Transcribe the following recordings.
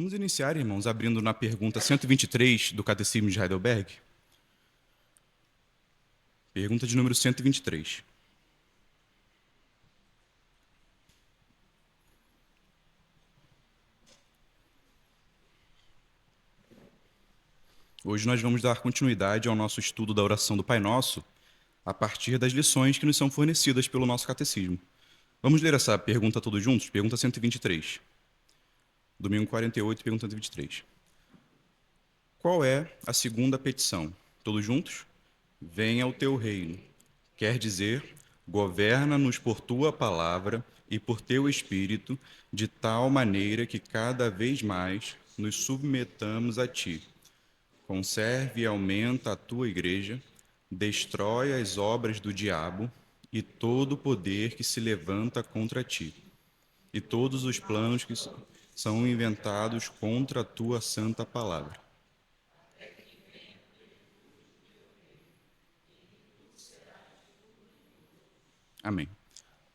Vamos iniciar, irmãos, abrindo na pergunta 123 do Catecismo de Heidelberg. Pergunta de número 123. Hoje nós vamos dar continuidade ao nosso estudo da oração do Pai Nosso a partir das lições que nos são fornecidas pelo nosso catecismo. Vamos ler essa pergunta todos juntos? Pergunta 123. Domingo 48, pergunta 123. Qual é a segunda petição? Todos juntos? Venha o teu reino. Quer dizer, governa-nos por tua palavra e por teu Espírito, de tal maneira que cada vez mais nos submetamos a ti. Conserve e aumenta a tua igreja, destrói as obras do diabo e todo o poder que se levanta contra ti, e todos os planos que são inventados contra a tua santa palavra. Amém.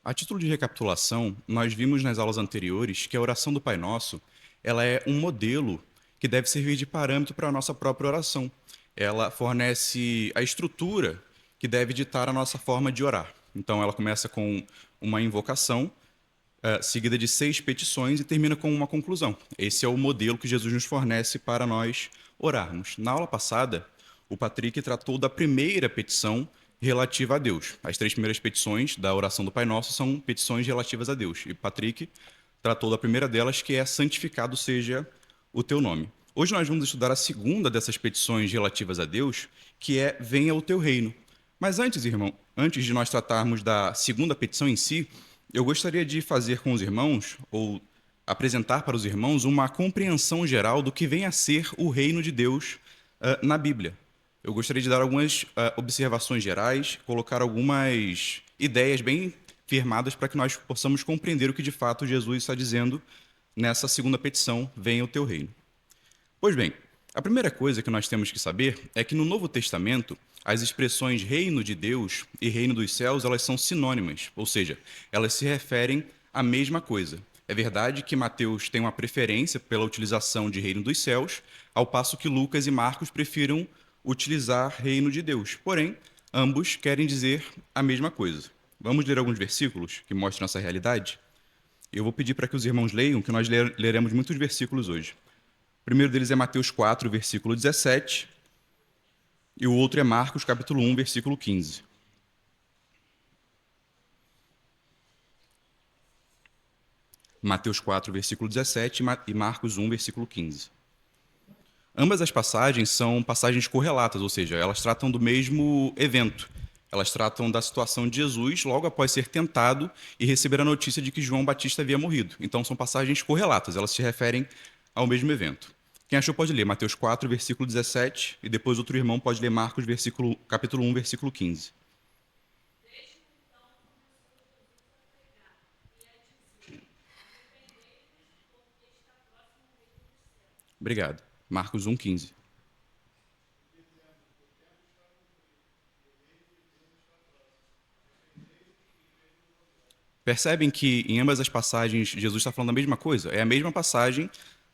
A título de recapitulação, nós vimos nas aulas anteriores que a oração do Pai Nosso, ela é um modelo que deve servir de parâmetro para a nossa própria oração. Ela fornece a estrutura que deve ditar a nossa forma de orar. Então, ela começa com uma invocação, seguida de 6 petições e termina com uma conclusão. Esse é o modelo que Jesus nos fornece para nós orarmos. Na aula passada, o Patrick tratou da primeira petição relativa a Deus. As 3 primeiras petições da oração do Pai Nosso são petições relativas a Deus. E Patrick tratou da primeira delas, que é santificado seja o teu nome. Hoje nós vamos estudar a segunda dessas petições relativas a Deus, que é venha o teu reino. Mas antes, irmão, antes de nós tratarmos da segunda petição em si, eu gostaria de fazer com os irmãos, ou apresentar para os irmãos, uma compreensão geral do que vem a ser o reino de Deus na Bíblia. Eu gostaria de dar algumas observações gerais, colocar algumas ideias bem firmadas para que nós possamos compreender o que de fato Jesus está dizendo nessa segunda petição, venha o teu reino. Pois bem, a primeira coisa que nós temos que saber é que no Novo Testamento, as expressões reino de Deus e reino dos céus, elas são sinônimas, ou seja, elas se referem à mesma coisa. É verdade que Mateus tem uma preferência pela utilização de reino dos céus, ao passo que Lucas e Marcos prefiram utilizar reino de Deus. Porém, ambos querem dizer a mesma coisa. Vamos ler alguns versículos que mostram essa realidade? Eu vou pedir para que os irmãos leiam, que nós leremos muitos versículos hoje. O primeiro deles é Mateus 4, versículo 17, e o outro é Marcos, capítulo 1, versículo 15. Mateus 4, versículo 17 e Marcos 1, versículo 15. Ambas as passagens são passagens correlatas, ou seja, elas tratam do mesmo evento. Elas tratam da situação de Jesus logo após ser tentado e receber a notícia de que João Batista havia morrido. Então, são passagens correlatas, elas se referem ao mesmo evento. Quem achou pode ler Mateus 4, versículo 17, e depois outro irmão pode ler Marcos, capítulo 1, versículo 15. Obrigado. Marcos 1, 15. Percebem que em ambas as passagens Jesus está falando a mesma coisa? É a mesma passagem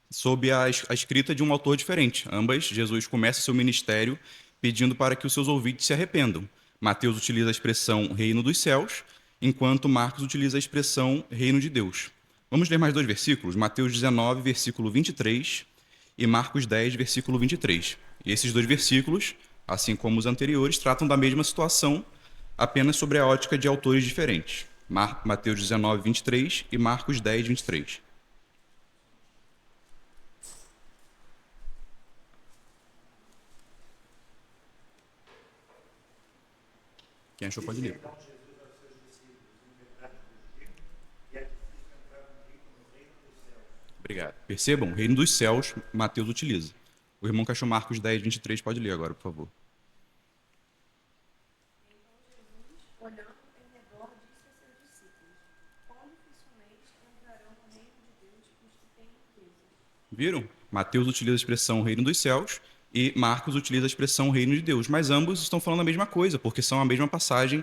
sob a escrita de um autor diferente. Ambas, Jesus começa seu ministério pedindo para que os seus ouvintes se arrependam. Mateus utiliza a expressão reino dos céus, enquanto Marcos utiliza a expressão reino de Deus. Vamos ler mais 2 versículos? Mateus 19, versículo 23 e Marcos 10, versículo 23. E esses 2 versículos, assim como os anteriores, tratam da mesma situação, apenas sobre a ótica de autores diferentes. Mateus 19, 23 e Marcos 10, 23. Quem achou pode ler. Obrigado. Percebam, o reino dos céus, Mateus utiliza. O irmão que achou Marcos 10, 23 pode ler agora, por favor. Olhando em redor, disse a seus discípulos: quão dificilmente entrarão no reino de Deus os que têm riquezas. Viram? Mateus utiliza a expressão reino dos céus e Marcos utiliza a expressão reino de Deus. Mas ambos estão falando a mesma coisa, porque são a mesma passagem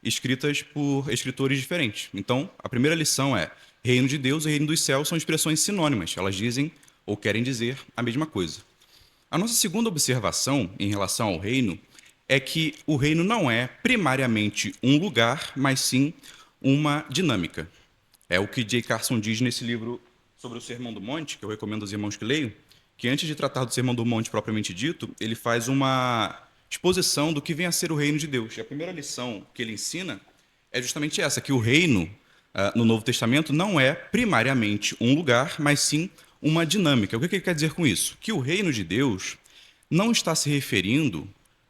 escritas por escritores diferentes. Então, a primeira lição é: reino de Deus e reino dos céus são expressões sinônimas. Elas dizem ou querem dizer a mesma coisa. A nossa segunda observação em relação ao reino é que o reino não é primariamente um lugar, mas sim uma dinâmica. É o que J. Carson diz nesse livro sobre o Sermão do Monte, que eu recomendo aos irmãos que leiam, que antes de tratar do Sermão do Monte propriamente dito, ele faz uma exposição do que vem a ser o reino de Deus. E a primeira lição que ele ensina é justamente essa, que o reino no Novo Testamento não é primariamente um lugar, mas sim uma dinâmica. O que ele quer dizer com isso? Que o reino de Deus não está se referindo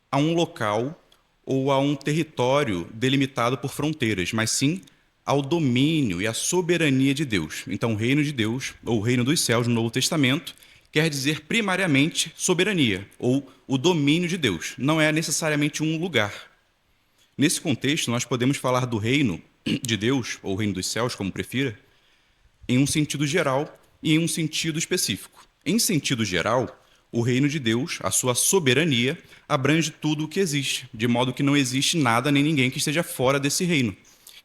a um local ou a um território delimitado por fronteiras, mas sim ao domínio e à soberania de Deus. Então, o reino de Deus, ou o reino dos céus no Novo Testamento, quer dizer primariamente soberania, ou o domínio de Deus. Não é necessariamente um lugar. Nesse contexto, nós podemos falar do reino de Deus, ou reino dos céus, como prefira, em um sentido geral e em um sentido específico. Em sentido geral, o reino de Deus, a sua soberania, abrange tudo o que existe, de modo que não existe nada nem ninguém que esteja fora desse reino.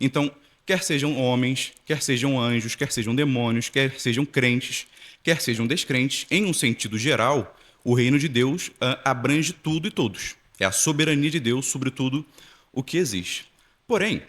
Então, quer sejam homens, quer sejam anjos, quer sejam demônios, quer sejam crentes, quer sejam descrentes, em um sentido geral, o reino de Deus abrange tudo e todos. É a soberania de Deus sobre tudo o que existe. Porém,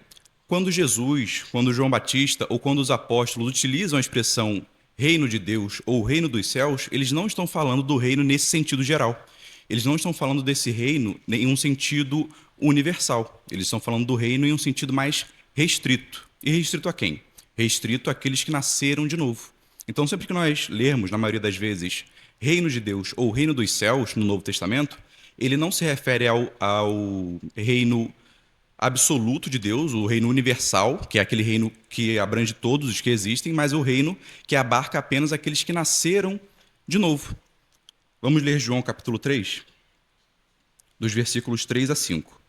quando Jesus, quando João Batista ou quando os apóstolos utilizam a expressão reino de Deus ou reino dos céus, eles não estão falando do reino nesse sentido geral. Eles não estão falando desse reino em um sentido universal. Eles estão falando do reino em um sentido mais restrito. E restrito a quem? Restrito àqueles que nasceram de novo. Então, sempre que nós lermos, na maioria das vezes, reino de Deus ou reino dos céus no Novo Testamento, ele não se refere ao reino absoluto de Deus, o reino universal, que é aquele reino que abrange todos os que existem, mas o reino que abarca apenas aqueles que nasceram de novo. Vamos ler João capítulo 3, dos versículos 3 a 5.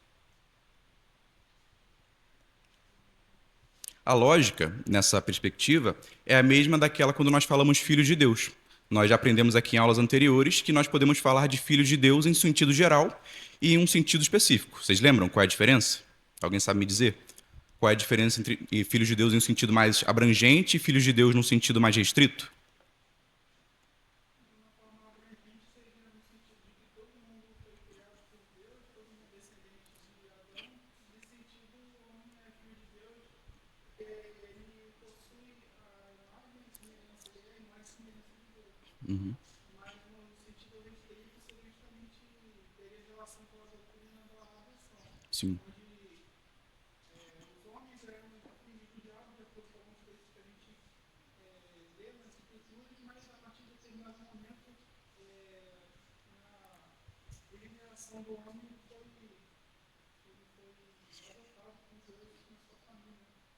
A lógica, nessa perspectiva, é a mesma daquela quando nós falamos filhos de Deus. Nós já aprendemos aqui em aulas anteriores que nós podemos falar de filhos de Deus em sentido geral e em um sentido específico. Vocês lembram qual é a diferença? Alguém sabe me dizer? Qual é a diferença entre filhos de Deus em um sentido mais abrangente e filhos de Deus num sentido mais restrito? Uhum. Sim.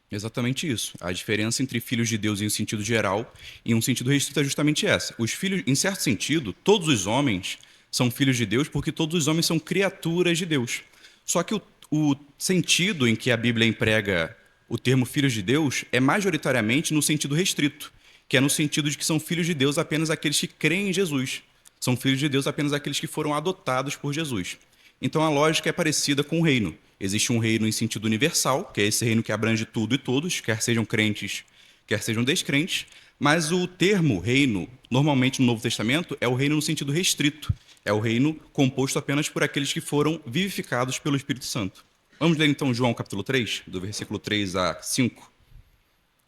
Exatamente isso. A diferença entre filhos de Deus em um sentido geral e um sentido restrito é justamente essa. Os filhos, em certo sentido, todos os homens são filhos de Deus porque todos os homens são criaturas de Deus. Só que o sentido em que a Bíblia emprega o termo filhos de Deus é majoritariamente no sentido restrito, que é no sentido de que são filhos de Deus apenas aqueles que creem em Jesus. São filhos de Deus apenas aqueles que foram adotados por Jesus. Então a lógica é parecida com o reino. Existe um reino em sentido universal, que é esse reino que abrange tudo e todos, quer sejam crentes, quer sejam descrentes, mas o termo reino, normalmente no Novo Testamento, é o reino no sentido restrito. É o reino composto apenas por aqueles que foram vivificados pelo Espírito Santo. Vamos ler então João capítulo 3, do versículo 3 a 5.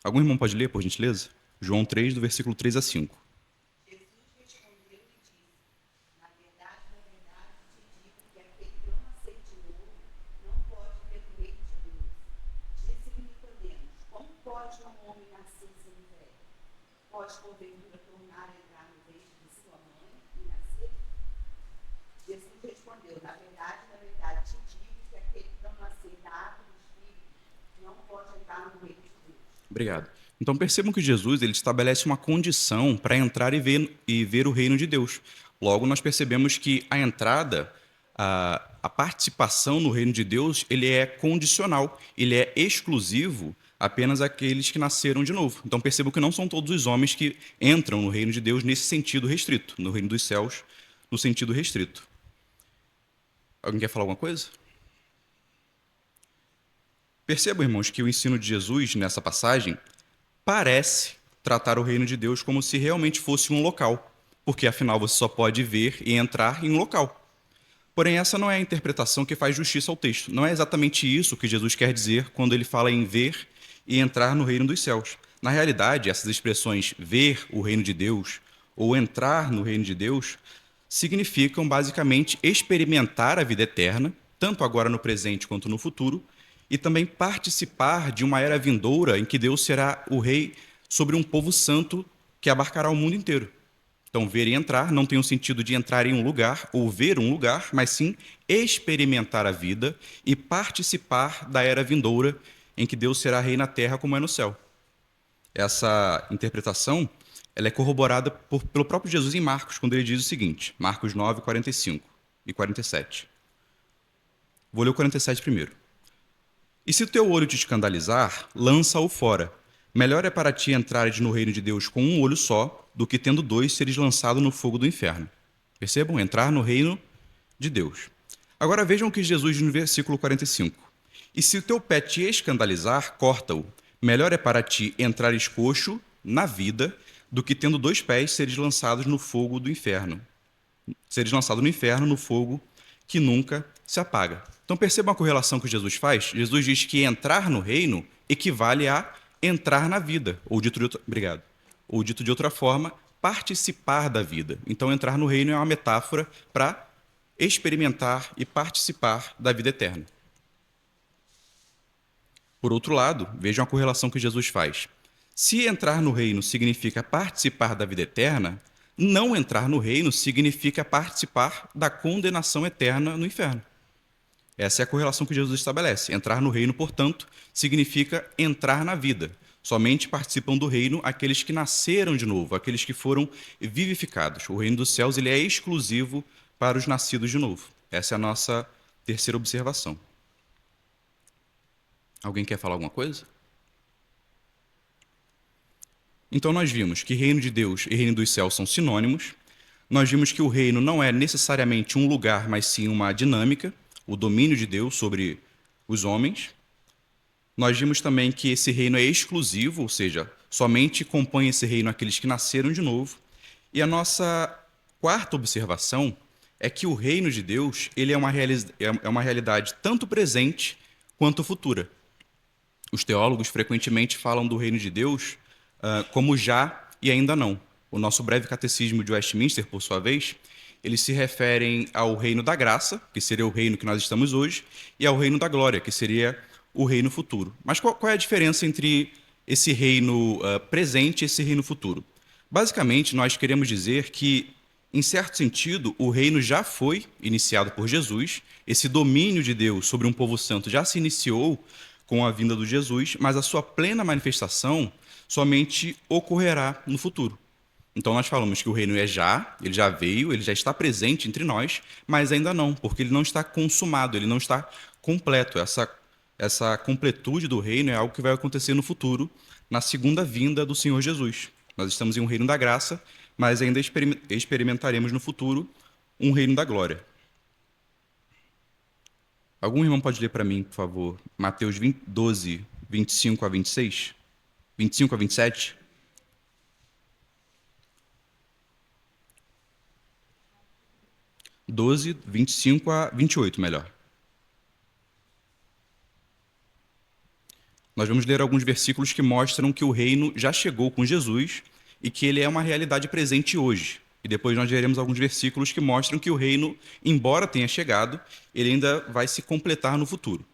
Algum irmão pode ler, por gentileza? João 3, do versículo 3 a 5. Obrigado. Então percebam que Jesus ele estabelece uma condição para entrar e ver o reino de Deus. Logo, nós percebemos que a entrada, a participação no reino de Deus, ele é condicional, ele é exclusivo apenas àqueles que nasceram de novo. Então percebam que não são todos os homens que entram no reino de Deus nesse sentido restrito, no reino dos céus, no sentido restrito. Alguém quer falar alguma coisa? Percebam, irmãos, que o ensino de Jesus nessa passagem parece tratar o reino de Deus como se realmente fosse um local. porque afinal você só pode ver e entrar em um local. Porém, essa não é a interpretação que faz justiça ao texto. Não é exatamente isso que Jesus quer dizer quando ele fala em ver e entrar no reino dos céus. Na realidade, essas expressões ver o reino de Deus ou entrar no reino de Deus significam basicamente experimentar a vida eterna, tanto agora no presente quanto no futuro, e também participar de uma era vindoura em que Deus será o rei sobre um povo santo que abarcará o mundo inteiro. Então, ver e entrar não tem o sentido de entrar em um lugar ou ver um lugar, mas sim experimentar a vida e participar da era vindoura em que Deus será rei na terra como é no céu. Essa interpretação ela é corroborada pelo próprio Jesus em Marcos, quando ele diz o seguinte, Marcos 9, 45 e 47. Vou ler o 47 primeiro. E se o teu olho te escandalizar, lança-o fora. Melhor é para ti entrares no reino de Deus com um olho só, do que tendo dois seres lançado no fogo do inferno. Percebam? Entrar no reino de Deus. Agora vejam o que Jesus diz no versículo 45. E se o teu pé te escandalizar, corta-o. Melhor é para ti entrares coxo na vida, do que tendo dois pés seres lançados no fogo do inferno. Seres lançados no inferno, no fogo que nunca se apaga. Então percebam a correlação que Jesus faz. Jesus diz que entrar no reino equivale a entrar na vida, ou dito de outra, obrigado. Ou dito de outra forma, participar da vida. Então entrar no reino é uma metáfora para experimentar e participar da vida eterna. Por outro lado, vejam a correlação que Jesus faz. Se entrar no reino significa participar da vida eterna, não entrar no reino significa participar da condenação eterna no inferno. Essa é a correlação que Jesus estabelece. Entrar no reino, portanto, significa entrar na vida. Somente participam do reino aqueles que nasceram de novo, aqueles que foram vivificados. O reino dos céus ele é exclusivo para os nascidos de novo. Essa é a nossa terceira observação. Alguém quer falar alguma coisa? Então nós vimos que reino de Deus e reino dos céus são sinônimos. Nós vimos que o reino não é necessariamente um lugar, mas sim uma dinâmica, o domínio de Deus sobre os homens. Nós vimos também que esse reino é exclusivo, ou seja, somente compõem esse reino aqueles que nasceram de novo. E a nossa quarta observação é que o reino de Deus ele é uma realidade tanto presente quanto futura. Os teólogos frequentemente falam do reino de Deus como já e ainda não. O nosso breve catecismo de Westminster, por sua vez, eles se referem ao reino da graça, que seria o reino que nós estamos hoje, e ao reino da glória, que seria o reino futuro. Mas qual é a diferença entre esse reino presente e esse reino futuro? Basicamente, nós queremos dizer que, em certo sentido, o reino já foi iniciado por Jesus, esse domínio de Deus sobre um povo santo já se iniciou com a vinda de Jesus, mas a sua plena manifestação somente ocorrerá no futuro. Então nós falamos que o reino é já, ele já veio, ele já está presente entre nós, mas ainda não, porque ele não está consumado, ele não está completo. Essa completude do reino é algo que vai acontecer no futuro, na segunda vinda do Senhor Jesus. Nós estamos em um reino da graça, mas ainda experimentaremos no futuro um reino da glória. Algum irmão pode ler para mim, por favor, Mateus 12, 25 a 26? 25 a 27? Doze, 25 a 28, melhor. Nós vamos ler alguns versículos que mostram que o reino já chegou com Jesus e que ele é uma realidade presente hoje. E depois nós veremos alguns versículos que mostram que o reino, embora tenha chegado, ele ainda vai se completar no futuro.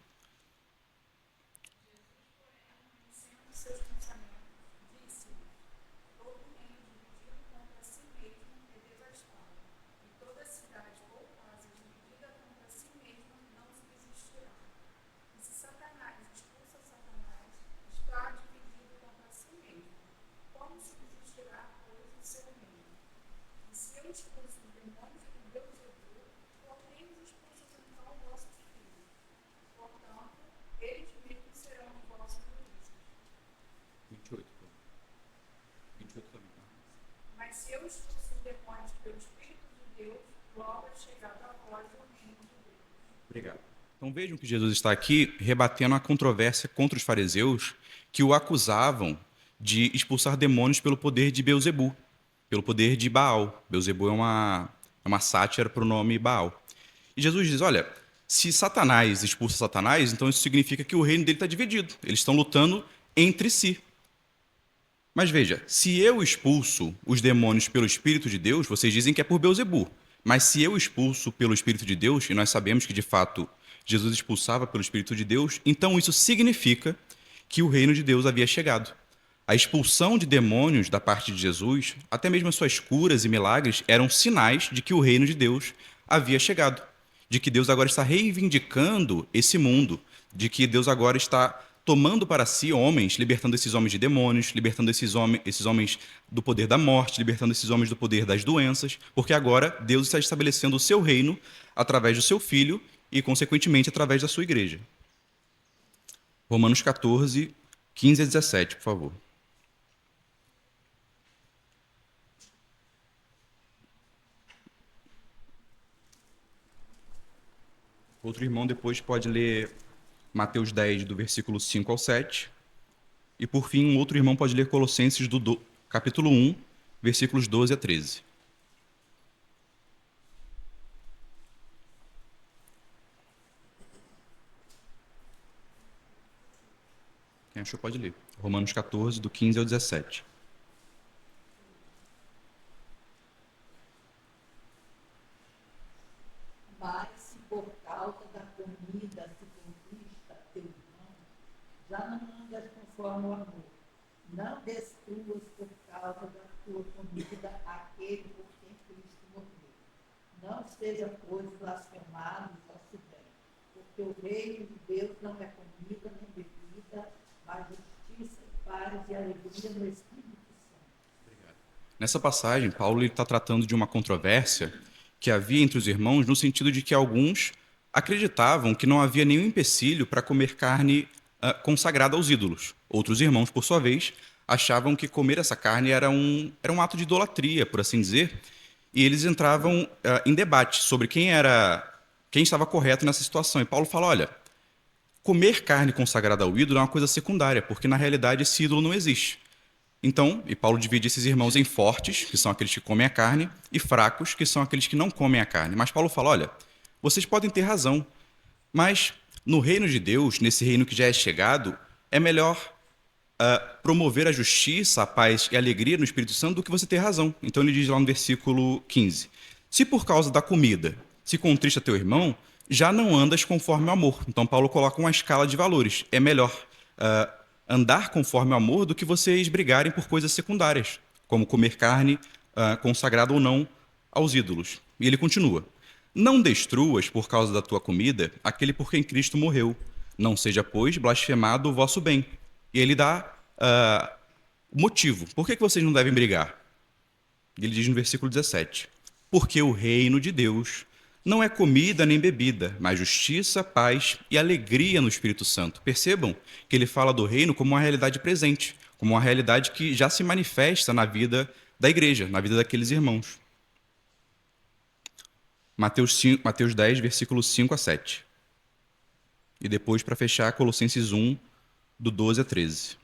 Seus pensamentos, disse: todo reino dividido contra si mesmo é devastado, e toda cidade ou casa dividida contra si mesma não subsistirá. E se Satanás expulsa Satanás, está dividido contra si mesmo. Como subsistirá, pois, o seu reino? E se eu expulso os demônios com Beelzebul, por quem os expulsos então vossos filhos? Portanto, eles mesmos serão os vossos juízes. 28. 28 também. Mas se eu expulso os demônios pelo Espírito de Deus, logo é chegado a vós o reino de Deus. Obrigado. Então vejam que Jesus está aqui rebatendo a controvérsia contra os fariseus que o acusavam de expulsar demônios pelo poder de Beelzebul. pelo poder de Baal. Beuzebu é uma sátira para o nome Baal. E Jesus diz: olha, se Satanás expulsa Satanás, então isso significa que o reino dele está dividido. Eles estão lutando entre si. Mas veja, se eu expulso os demônios pelo Espírito de Deus, vocês dizem que é por Beuzebu. Mas se eu expulso pelo Espírito de Deus, e nós sabemos que de fato Jesus expulsava pelo Espírito de Deus, então isso significa que o reino de Deus havia chegado. A expulsão de demônios da parte de Jesus, até mesmo as suas curas e milagres, eram sinais de que o reino de Deus havia chegado. De que Deus agora está reivindicando esse mundo. De que Deus agora está tomando para si homens, libertando esses homens de demônios, libertando esses homens do poder da morte, libertando esses homens do poder das doenças, porque agora Deus está estabelecendo o seu reino através do seu Filho e, consequentemente, através da sua igreja. Romanos 14, 15 a 17, por favor. Outro irmão depois pode ler Mateus 10, do versículo 5 ao 7. E, por fim, um outro irmão pode ler Colossenses, capítulo 1, versículos 12 a 13. Quem achou pode ler. Romanos 14, do 15 ao 17. Mas se por causa da comida se conquista teu irmão, já não andas conforme o amor. Não destruas por causa da tua comida aquele por quem Cristo morreu. Não seja, pois, blasfemado o vosso bem, porque o reino de Deus não é comida nem bebida, mas justiça, paz e alegria no Espírito Santo. Nessa passagem, Paulo está tratando de uma controvérsia que havia entre os irmãos, no sentido de que alguns acreditavam que não havia nenhum empecilho para comer carne consagrada aos ídolos. Outros irmãos, por sua vez, achavam que comer essa carne era um ato de idolatria, por assim dizer, e eles entravam em debate sobre quem estava correto nessa situação. E Paulo fala: olha, comer carne consagrada ao ídolo é uma coisa secundária, porque na realidade esse ídolo não existe. Então, e Paulo divide esses irmãos em fortes, que são aqueles que comem a carne, e fracos, que são aqueles que não comem a carne. Mas Paulo fala: olha, vocês podem ter razão, mas no reino de Deus, nesse reino que já é chegado, é melhor promover a justiça, a paz e a alegria no Espírito Santo do que você ter razão. Então ele diz lá no versículo 15: se por causa da comida se contrista teu irmão, já não andas conforme o amor. Então Paulo coloca uma escala de valores. É melhor andar conforme o amor do que vocês brigarem por coisas secundárias, como comer carne consagrada ou não aos ídolos. E ele continua: não destruas por causa da tua comida aquele por quem Cristo morreu. Não seja, pois, blasfemado o vosso bem. E ele dá o motivo. Por que vocês não devem brigar? Ele diz no versículo 17: porque o reino de Deus não é comida nem bebida, mas justiça, paz e alegria no Espírito Santo. Percebam que ele fala do reino como uma realidade presente, como uma realidade que já se manifesta na vida da igreja, na vida daqueles irmãos. Mateus 10, versículos 5 a 7. E depois, para fechar, Colossenses 1, do 12 a 13.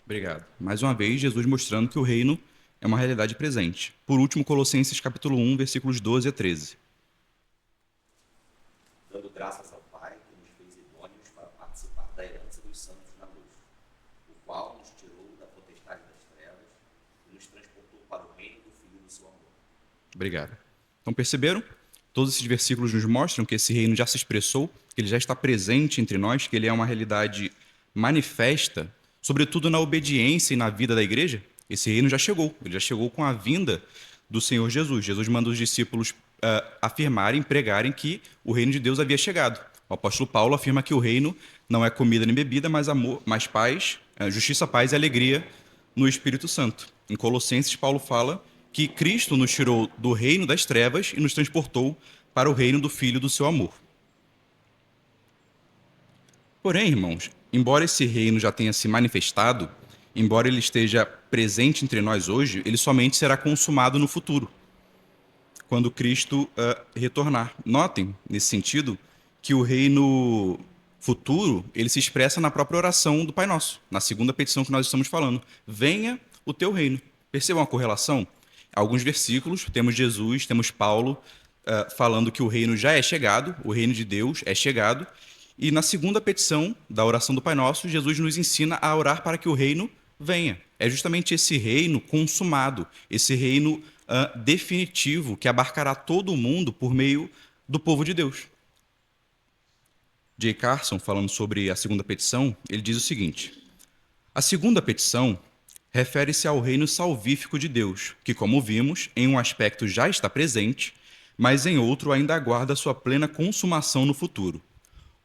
Obrigado. Mais uma vez, Jesus mostrando que o reino é uma realidade presente. Por último, Colossenses capítulo 1, versículos 12 a 13. Dando graças ao Pai que nos fez idôneos para participar da herança dos santos na luz, o qual nos tirou da potestade das trevas e nos transportou para o reino do Filho do seu amor. Obrigado. Então, perceberam? Todos esses versículos nos mostram que esse reino já se expressou, que ele já está presente entre nós, que ele é uma realidade manifesta, sobretudo na obediência e na vida da igreja. Esse reino já chegou, ele já chegou com a vinda do Senhor Jesus. Jesus manda os discípulos afirmarem, pregarem que o reino de Deus havia chegado. O apóstolo Paulo afirma que o reino não é comida nem bebida, mas amor, mas paz, justiça, paz e alegria no Espírito Santo. Em Colossenses, Paulo fala que Cristo nos tirou do reino das trevas e nos transportou para o reino do Filho do seu amor. Porém, irmãos, embora esse reino já tenha se manifestado, embora ele esteja presente entre nós hoje, ele somente será consumado no futuro, quando Cristo retornar. Notem, nesse sentido, que o reino futuro, ele se expressa na própria oração do Pai Nosso, na segunda petição que nós estamos falando. Venha o teu reino. Percebam a correlação? Alguns versículos, temos Jesus, temos Paulo falando que o reino já é chegado, o reino de Deus é chegado, e na segunda petição da oração do Pai Nosso, Jesus nos ensina a orar para que o reino venha. É justamente esse reino consumado, esse reino definitivo que abarcará todo o mundo por meio do povo de Deus. J. Carson, falando sobre a segunda petição, ele diz o seguinte: a segunda petição refere-se ao reino salvífico de Deus, que, como vimos, em um aspecto já está presente, mas em outro ainda aguarda sua plena consumação no futuro.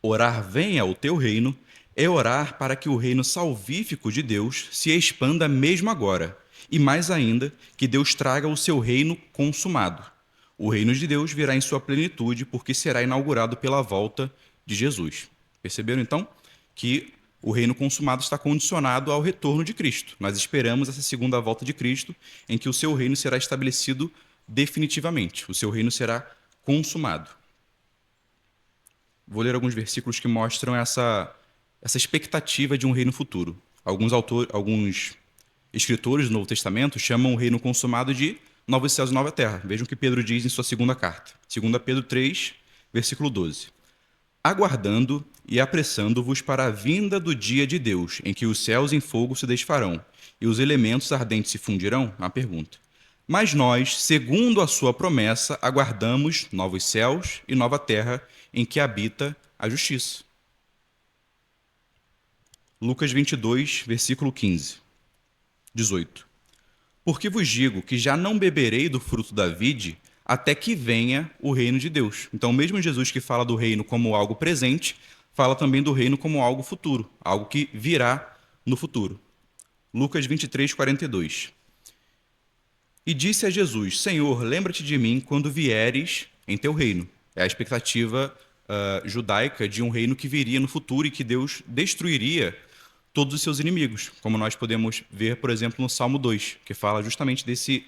Orar venha o teu reino é orar para que o reino salvífico de Deus se expanda mesmo agora, e mais ainda, que Deus traga o seu reino consumado. O reino de Deus virá em sua plenitude, porque será inaugurado pela volta de Jesus. Perceberam, então, que o reino consumado está condicionado ao retorno de Cristo. Nós esperamos essa segunda volta de Cristo, em que o seu reino será estabelecido definitivamente. O seu reino será consumado. Vou ler alguns versículos que mostram essa expectativa de um reino futuro. Alguns escritores do Novo Testamento chamam o reino consumado de novos céus e nova terra. Vejam o que Pedro diz em sua segunda carta. 2 Pedro 3, versículo 12. Aguardando e apressando-vos para a vinda do dia de Deus, em que os céus em fogo se desfarão e os elementos ardentes se fundirão? Uma pergunta. Mas nós, segundo a sua promessa, aguardamos novos céus e nova terra em que habita a justiça. Lucas 22, versículo 15. 18. Porque vos digo que já não beberei do fruto da vide até que venha o reino de Deus. Então, mesmo Jesus que fala do reino como algo presente, fala também do reino como algo futuro, algo que virá no futuro. Lucas 23, 42. E disse a Jesus: Senhor, lembra-te de mim quando vieres em teu reino. É a expectativa judaica de um reino que viria no futuro e que Deus destruiria todos os seus inimigos, como nós podemos ver, por exemplo, no Salmo 2, que fala justamente desse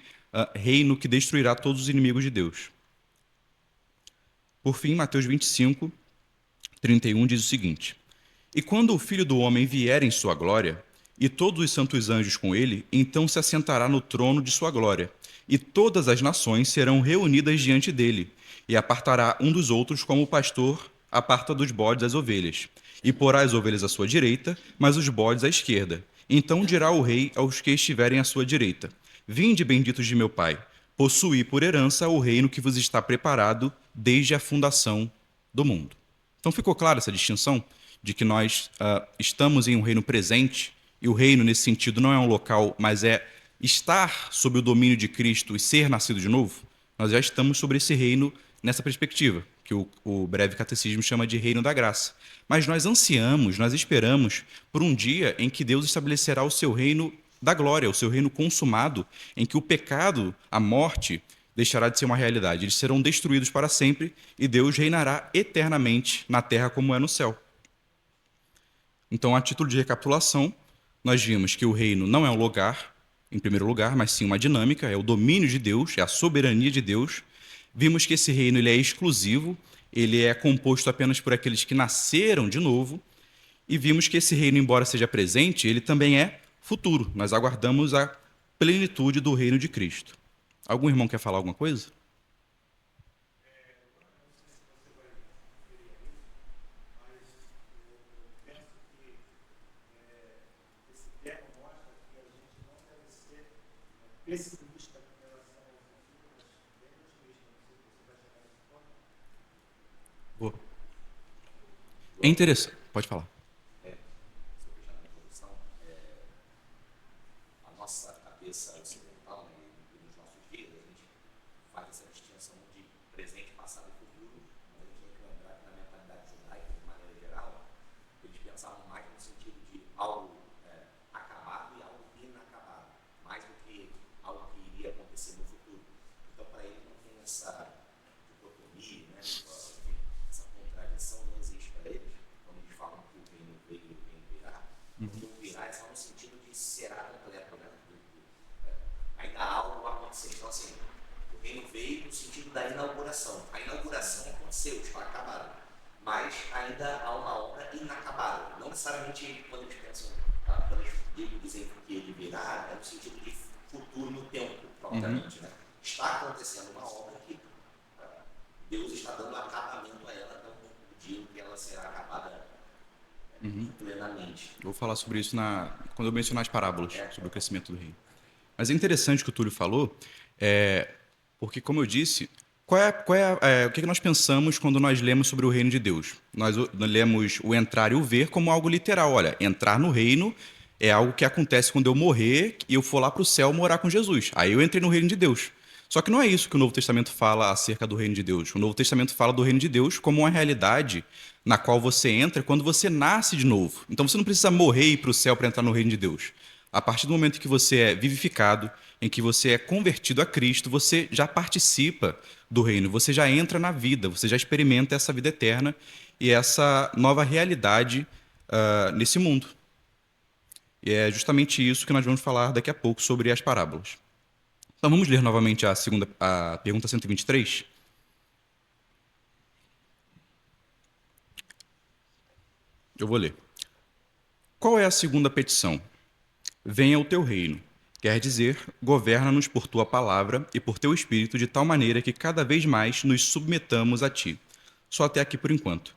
reino que destruirá todos os inimigos de Deus. Por fim, Mateus 25, 31 diz o seguinte: E quando o Filho do Homem vier em sua glória, e todos os santos anjos com ele, então se assentará no trono de sua glória, e todas as nações serão reunidas diante dele, e apartará um dos outros como o pastor aparta dos bodes as ovelhas, e porá as ovelhas à sua direita, mas os bodes à esquerda. Então dirá o rei aos que estiverem à sua direita: Vinde, benditos de meu Pai, possuí por herança o reino que vos está preparado desde a fundação do mundo. Então ficou clara essa distinção de que nós estamos em um reino presente, e o reino, nesse sentido, não é um local, mas é estar sob o domínio de Cristo e ser nascido de novo? Nós já estamos sobre esse reino nessa perspectiva, que o breve catecismo chama de reino da graça. Mas nós ansiamos, nós esperamos por um dia em que Deus estabelecerá o seu reino da glória, o seu reino consumado, em que o pecado, a morte, deixará de ser uma realidade. Eles serão destruídos para sempre e Deus reinará eternamente na terra como é no céu. Então, a título de recapitulação, nós vimos que o reino não é um lugar, em primeiro lugar, mas sim uma dinâmica, é o domínio de Deus, é a soberania de Deus. Vimos que esse reino ele é exclusivo, ele é composto apenas por aqueles que nasceram de novo, e vimos que esse reino, embora seja presente, ele também é futuro. Nós aguardamos a plenitude do reino de Cristo. Algum irmão quer falar alguma coisa? Pessimista com relação aos futuros eventos mesmo, não sei se você vai chegar nesse ponto. Vou. É interessante. Pode falar. Se eu fechar na introdução, a nossa cabeça ocidental, né, e nos nossos dias, a gente faz essa distinção de presente, passado e futuro, mas a gente tem que lembrar que na mentalidade judaica, de maneira geral, eles pensavam mais no sentido de algo acabado e algo inacabado, mais do que algo que iria acontecer no futuro. Então, para ele não tem essa dicotomia, né, essa contradição não existe para eles. Quando eles falam que o reino veio no sentido da inauguração. A inauguração aconteceu, está acabada. Mas ainda há uma obra inacabada. Não necessariamente quando eles pensam, quando eles dizem que ele virá, é no sentido de futuro no tempo, propriamente. Né? Está acontecendo uma obra que Deus está dando acabamento a ela, não digo que ela será acabada plenamente. Vou falar sobre isso quando eu mencionar as parábolas, sobre o crescimento do reino. Mas é interessante o que o Túlio falou, porque, como eu disse, o que nós pensamos quando nós lemos sobre o reino de Deus? Nós lemos o entrar e o ver como algo literal. Olha, entrar no reino é algo que acontece quando eu morrer e eu for lá para o céu morar com Jesus. Aí eu entrei no reino de Deus. Só que não é isso que o Novo Testamento fala acerca do reino de Deus. O Novo Testamento fala do reino de Deus como uma realidade na qual você entra quando você nasce de novo. Então você não precisa morrer e ir para o céu para entrar no reino de Deus. A partir do momento que você é vivificado, em que você é convertido a Cristo, você já participa do reino, você já entra na vida, você já experimenta essa vida eterna e essa nova realidade nesse mundo. E é justamente isso que nós vamos falar daqui a pouco sobre as parábolas. Então vamos ler novamente a pergunta 123. Eu vou ler. Qual é a segunda petição? Venha o teu reino. Quer dizer, governa-nos por tua palavra e por teu espírito de tal maneira que cada vez mais nos submetamos a ti. Só até aqui por enquanto.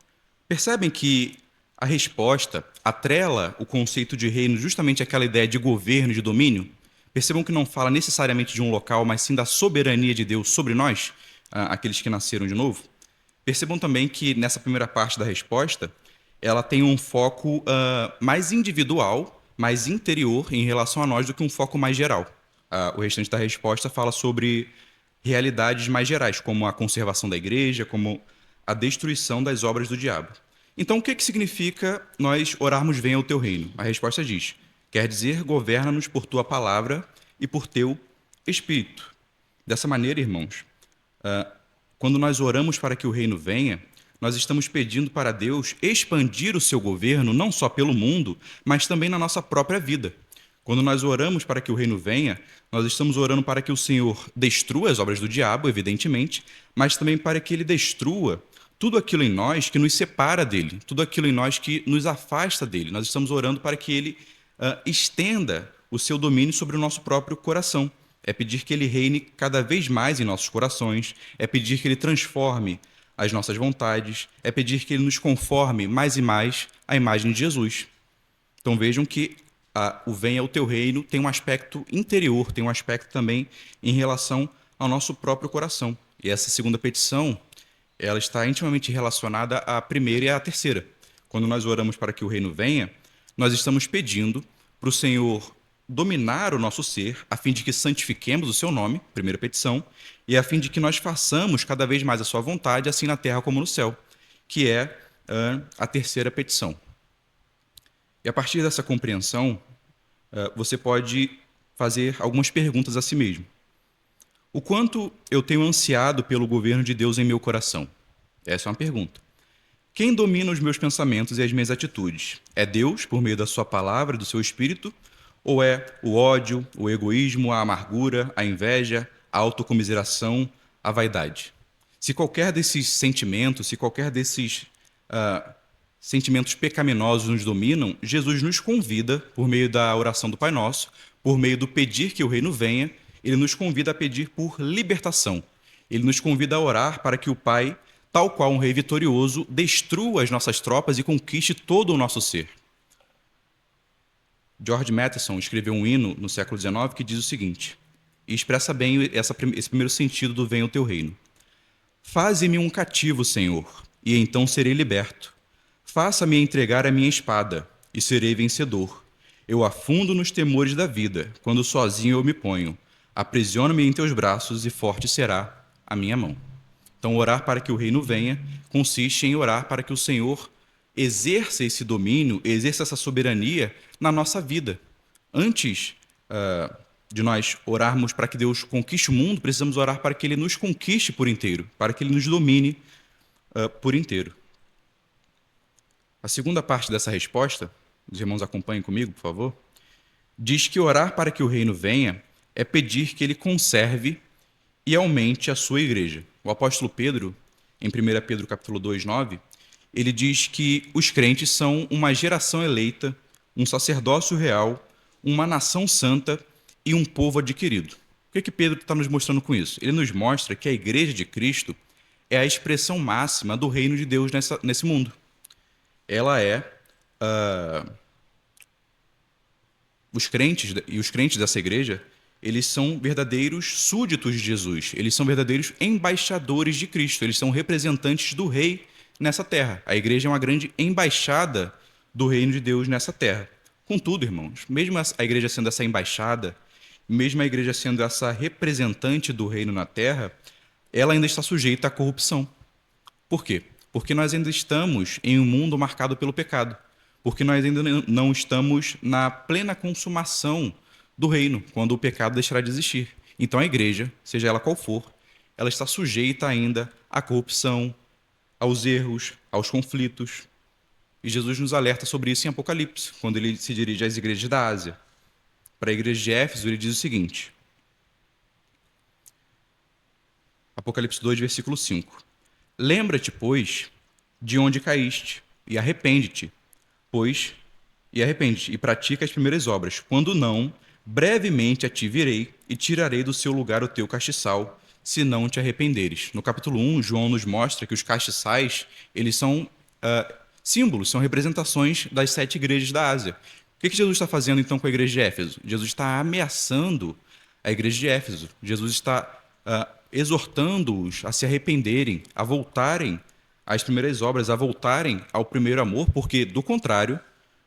Percebem que a resposta atrela o conceito de reino justamente àquela ideia de governo e de domínio? Percebam que não fala necessariamente de um local, mas sim da soberania de Deus sobre nós, aqueles que nasceram de novo. Percebam também que nessa primeira parte da resposta, ela tem um foco mais individual, mais interior em relação a nós do que um foco mais geral. O restante da resposta fala sobre realidades mais gerais, como a conservação da igreja, como a destruição das obras do diabo. Então, o que significa nós orarmos venha o teu reino? A resposta diz, quer dizer, governa-nos por tua palavra e por teu espírito. Dessa maneira, irmãos, quando nós oramos para que o reino venha, nós estamos pedindo para Deus expandir o seu governo não só pelo mundo, mas também na nossa própria vida. Quando nós oramos para que o reino venha, nós estamos orando para que o Senhor destrua as obras do diabo, evidentemente, mas também para que ele destrua tudo aquilo em nós que nos separa dele, tudo aquilo em nós que nos afasta dele. Nós estamos orando para que ele estenda o seu domínio sobre o nosso próprio coração. É pedir que ele reine cada vez mais em nossos corações, é pedir que ele transforme as nossas vontades, é pedir que ele nos conforme mais e mais à imagem de Jesus. Então vejam que o venha o teu reino tem um aspecto interior, tem um aspecto também em relação ao nosso próprio coração. E essa segunda petição, ela está intimamente relacionada à primeira e à terceira. Quando nós oramos para que o reino venha, nós estamos pedindo para o Senhor dominar o nosso ser, a fim de que santifiquemos o seu nome, primeira petição, e a fim de que nós façamos cada vez mais a sua vontade, assim na terra como no céu, que é a terceira petição. E a partir dessa compreensão, você pode fazer algumas perguntas a si mesmo. O quanto eu tenho ansiado pelo governo de Deus em meu coração? Essa é uma pergunta. Quem domina os meus pensamentos e as minhas atitudes? É Deus, por meio da sua palavra, do seu espírito, ou é o ódio, o egoísmo, a amargura, a inveja, a autocomiseração, a vaidade? Se qualquer desses sentimentos, se qualquer desses sentimentos pecaminosos nos dominam, Jesus nos convida, por meio da oração do Pai Nosso, por meio do pedir que o reino venha, ele nos convida a pedir por libertação. Ele nos convida a orar para que o Pai, tal qual um rei vitorioso, destrua as nossas tropas e conquiste todo o nosso ser. George Matheson escreveu um hino no século XIX que diz o seguinte, e expressa bem esse primeiro sentido do venha o teu reino. Faze-me um cativo, Senhor, e então serei liberto. Faça-me entregar a minha espada, e serei vencedor. Eu afundo nos temores da vida, quando sozinho eu me ponho. Aprisiona-me em teus braços, e forte será a minha mão. Então, orar para que o reino venha consiste em orar para que o Senhor exerça esse domínio, exerça essa soberania na nossa vida. Antes de nós orarmos para que Deus conquiste o mundo, precisamos orar para que Ele nos conquiste por inteiro, para que Ele nos domine por inteiro. A segunda parte dessa resposta, os irmãos acompanhem comigo, por favor, diz que orar para que o reino venha é pedir que Ele conserve e aumente a sua igreja. O apóstolo Pedro, em 1 Pedro capítulo 2:9, ele diz que os crentes são uma geração eleita, um sacerdócio real, uma nação santa e um povo adquirido. O que Pedro está nos mostrando com isso? Ele nos mostra que a igreja de Cristo é a expressão máxima do reino de Deus nesse mundo. Ela é os crentes dessa igreja, eles são verdadeiros súditos de Jesus, eles são verdadeiros embaixadores de Cristo, eles são representantes do rei nessa terra. A igreja é uma grande embaixada do reino de Deus nessa terra. Contudo, irmãos, mesmo a igreja sendo essa embaixada, mesmo a igreja sendo essa representante do reino na terra, ela ainda está sujeita à corrupção. Por quê? Porque nós ainda estamos em um mundo marcado pelo pecado. Porque nós ainda não estamos na plena consumação do reino, quando o pecado deixará de existir. Então a igreja, seja ela qual for, ela está sujeita ainda à corrupção, aos erros, aos conflitos. E Jesus nos alerta sobre isso em Apocalipse, quando ele se dirige às igrejas da Ásia. Para a igreja de Éfeso, ele diz o seguinte: Apocalipse 2, versículo 5. Lembra-te, pois, de onde caíste, e arrepende-te, e pratica as primeiras obras. Quando não, brevemente a ti virei e tirarei do seu lugar o teu castiçal, se não te arrependeres. No capítulo 1, João nos mostra que os castiçais, eles são símbolos, são representações das 7 igrejas da Ásia. O que Jesus está fazendo, então, com a igreja de Éfeso? Jesus está ameaçando a igreja de Éfeso. Jesus está exortando-os a se arrependerem, a voltarem às primeiras obras, a voltarem ao primeiro amor, porque, do contrário,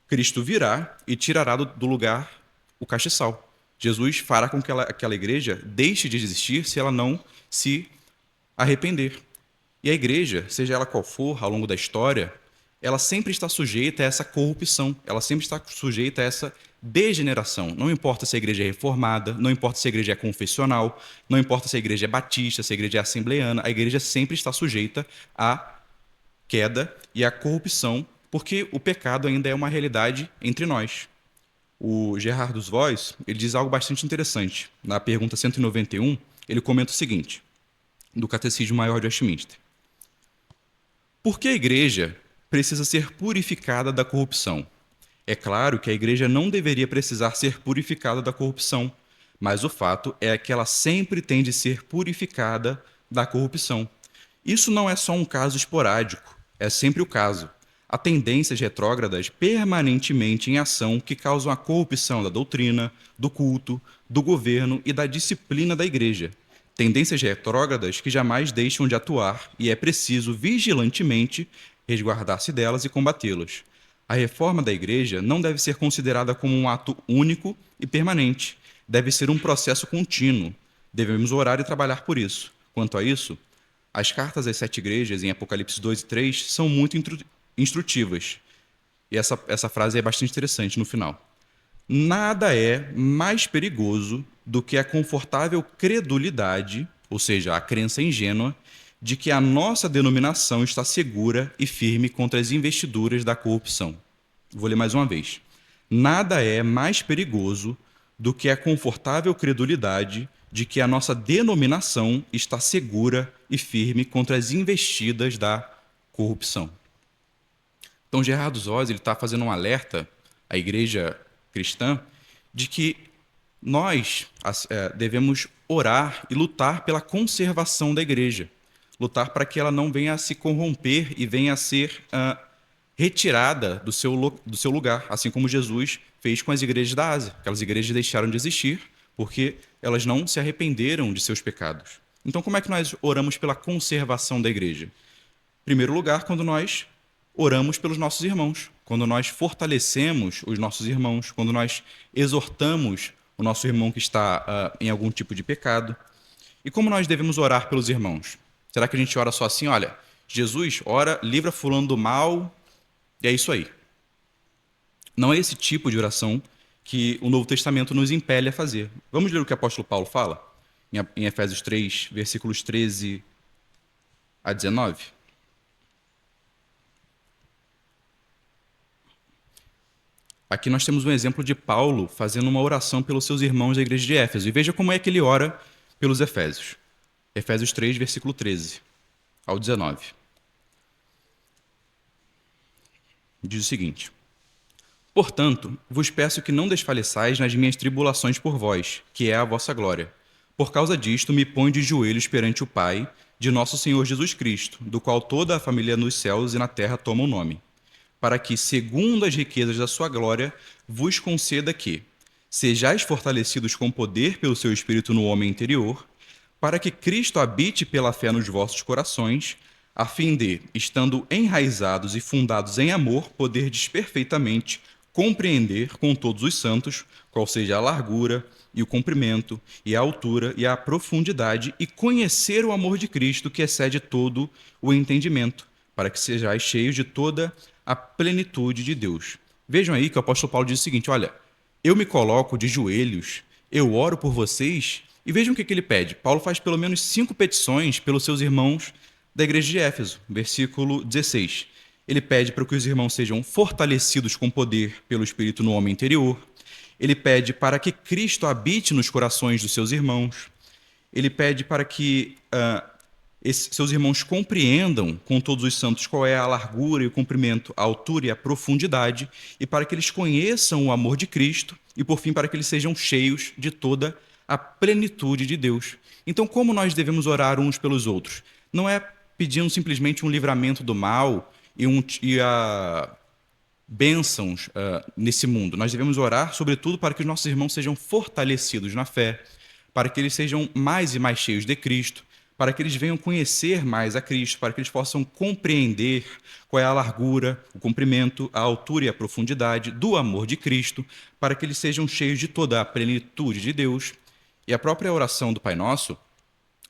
Cristo virá e tirará do lugar o castiçal. Jesus fará com que aquela igreja deixe de existir se ela não se arrepender. E a igreja, seja ela qual for, ao longo da história, ela sempre está sujeita a essa corrupção, ela sempre está sujeita a essa degeneração. Não importa se a igreja é reformada, não importa se a igreja é confessional, não importa se a igreja é batista, se a igreja é assembleiana, a igreja sempre está sujeita à queda e à corrupção, porque o pecado ainda é uma realidade entre nós. O Gerhardus Voss, ele diz algo bastante interessante. Na pergunta 191, ele comenta o seguinte, do Catecismo Maior de Westminster: por que a igreja precisa ser purificada da corrupção? É claro que a igreja não deveria precisar ser purificada da corrupção, mas o fato é que ela sempre tem de ser purificada da corrupção. Isso não é só um caso esporádico, é sempre o caso. Há tendências retrógradas permanentemente em ação que causam a corrupção da doutrina, do culto, do governo e da disciplina da igreja. Tendências retrógradas que jamais deixam de atuar e é preciso vigilantemente resguardar-se delas e combatê-las. A reforma da igreja não deve ser considerada como um ato único e permanente. Deve ser um processo contínuo. Devemos orar e trabalhar por isso. Quanto a isso, as cartas às 7 igrejas, em Apocalipse 2 e 3, são muito instrutivas. E essa frase é bastante interessante no final. Nada é mais perigoso do que a confortável credulidade, ou seja, a crença ingênua, de que a nossa denominação está segura e firme contra as investiduras da corrupção. Vou ler mais uma vez. Nada é mais perigoso do que a confortável credulidade de que a nossa denominação está segura e firme contra as investidas da corrupção. Então, Gerhardus Voss está fazendo um alerta à igreja cristã de que nós devemos orar e lutar pela conservação da igreja, lutar para que ela não venha a se corromper e venha a ser retirada do seu lugar, assim como Jesus fez com as igrejas da Ásia. Aquelas igrejas deixaram de existir porque elas não se arrependeram de seus pecados. Então, como é que nós oramos pela conservação da igreja? Em primeiro lugar, quando nós oramos pelos nossos irmãos, quando nós fortalecemos os nossos irmãos, quando nós exortamos o nosso irmão que está em algum tipo de pecado. E como nós devemos orar pelos irmãos? Será que a gente ora só assim, olha, Jesus, ora, livra fulano do mal, e é isso aí? Não é esse tipo de oração que o Novo Testamento nos impele a fazer. Vamos ler o que o apóstolo Paulo fala? Em Efésios 3, versículos 13 a 19. Aqui nós temos um exemplo de Paulo fazendo uma oração pelos seus irmãos da igreja de Éfeso. E veja como é que ele ora pelos efésios. Efésios 3, versículo 13 ao 19. Diz o seguinte: Portanto, vos peço que não desfaleçais nas minhas tribulações por vós, que é a vossa glória. Por causa disto, me ponho de joelhos perante o Pai de nosso Senhor Jesus Cristo, do qual toda a família nos céus e na terra toma o nome, para que, segundo as riquezas da sua glória, vos conceda que sejais fortalecidos com poder pelo seu Espírito no homem interior, para que Cristo habite pela fé nos vossos corações, a fim de, estando enraizados e fundados em amor, poderdes perfeitamente compreender com todos os santos qual seja a largura e o comprimento e a altura e a profundidade, e conhecer o amor de Cristo que excede todo o entendimento, para que sejais cheios de toda a plenitude de Deus. Vejam aí que o apóstolo Paulo diz o seguinte: olha, eu me coloco de joelhos, eu oro por vocês, e vejam o que ele pede. Paulo faz pelo menos 5 petições pelos seus irmãos da igreja de Éfeso, versículo 16. Ele pede para que os irmãos sejam fortalecidos com poder pelo Espírito no homem interior. Ele pede para que Cristo habite nos corações dos seus irmãos. Ele pede para que seus irmãos compreendam com todos os santos qual é a largura e o comprimento, a altura e a profundidade, e para que eles conheçam o amor de Cristo, e por fim para que eles sejam cheios de toda a plenitude de Deus. Então, como nós devemos orar uns pelos outros? Não é pedindo simplesmente um livramento do mal e bênçãos nesse mundo. Nós devemos orar, sobretudo, para que os nossos irmãos sejam fortalecidos na fé, para que eles sejam mais e mais cheios de Cristo, para que eles venham conhecer mais a Cristo, para que eles possam compreender qual é a largura, o comprimento, a altura e a profundidade do amor de Cristo, para que eles sejam cheios de toda a plenitude de Deus. E a própria oração do Pai Nosso,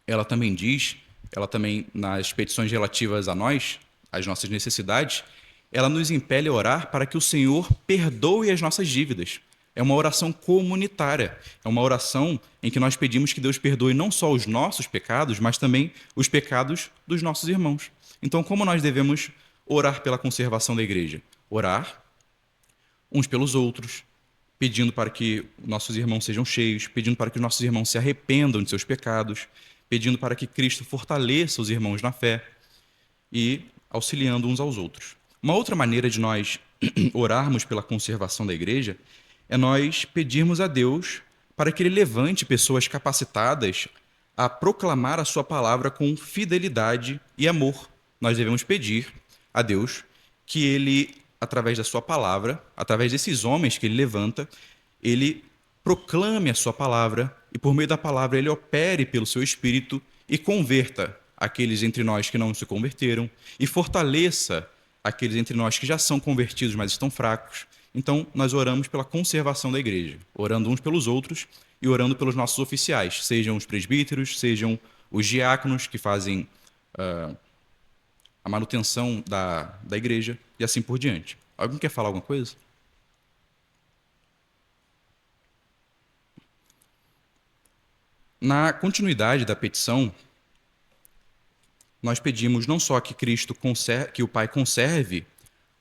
ela também diz, ela também, nas petições relativas a nós, às nossas necessidades, ela nos impele a orar para que o Senhor perdoe as nossas dívidas. É uma oração comunitária, é uma oração em que nós pedimos que Deus perdoe não só os nossos pecados, mas também os pecados dos nossos irmãos. Então, como nós devemos orar pela conservação da igreja? Orar uns pelos outros, pedindo para que nossos irmãos sejam cheios, pedindo para que nossos irmãos se arrependam de seus pecados, pedindo para que Cristo fortaleça os irmãos na fé e auxiliando uns aos outros. Uma outra maneira de nós orarmos pela conservação da igreja é nós pedirmos a Deus para que Ele levante pessoas capacitadas a proclamar a sua palavra com fidelidade e amor. Nós devemos pedir a Deus que Ele, através da sua palavra, através desses homens que Ele levanta, Ele proclame a sua palavra e, por meio da palavra, Ele opere pelo seu Espírito e converta aqueles entre nós que não se converteram e fortaleça aqueles entre nós que já são convertidos, mas estão fracos. Então, nós oramos pela conservação da igreja, orando uns pelos outros e orando pelos nossos oficiais, sejam os presbíteros, sejam os diáconos que fazem a manutenção da igreja e assim por diante. Alguém quer falar alguma coisa? Na continuidade da petição, nós pedimos não só que que o Pai conserve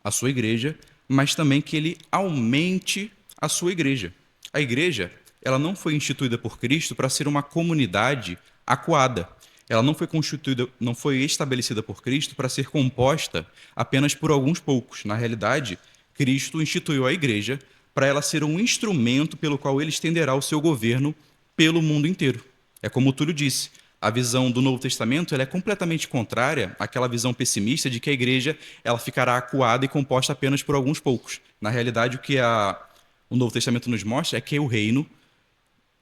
a sua igreja, mas também que Ele aumente a sua igreja. A igreja, ela não foi instituída por Cristo para ser uma comunidade acuada. Ela não foi estabelecida por Cristo para ser composta apenas por alguns poucos. Na realidade, Cristo instituiu a igreja para ela ser um instrumento pelo qual Ele estenderá o seu governo pelo mundo inteiro. É como o Túlio disse, a visão do Novo Testamento ela é completamente contrária àquela visão pessimista de que a igreja ela ficará acuada e composta apenas por alguns poucos. Na realidade, o que o Novo Testamento nos mostra é que o reino,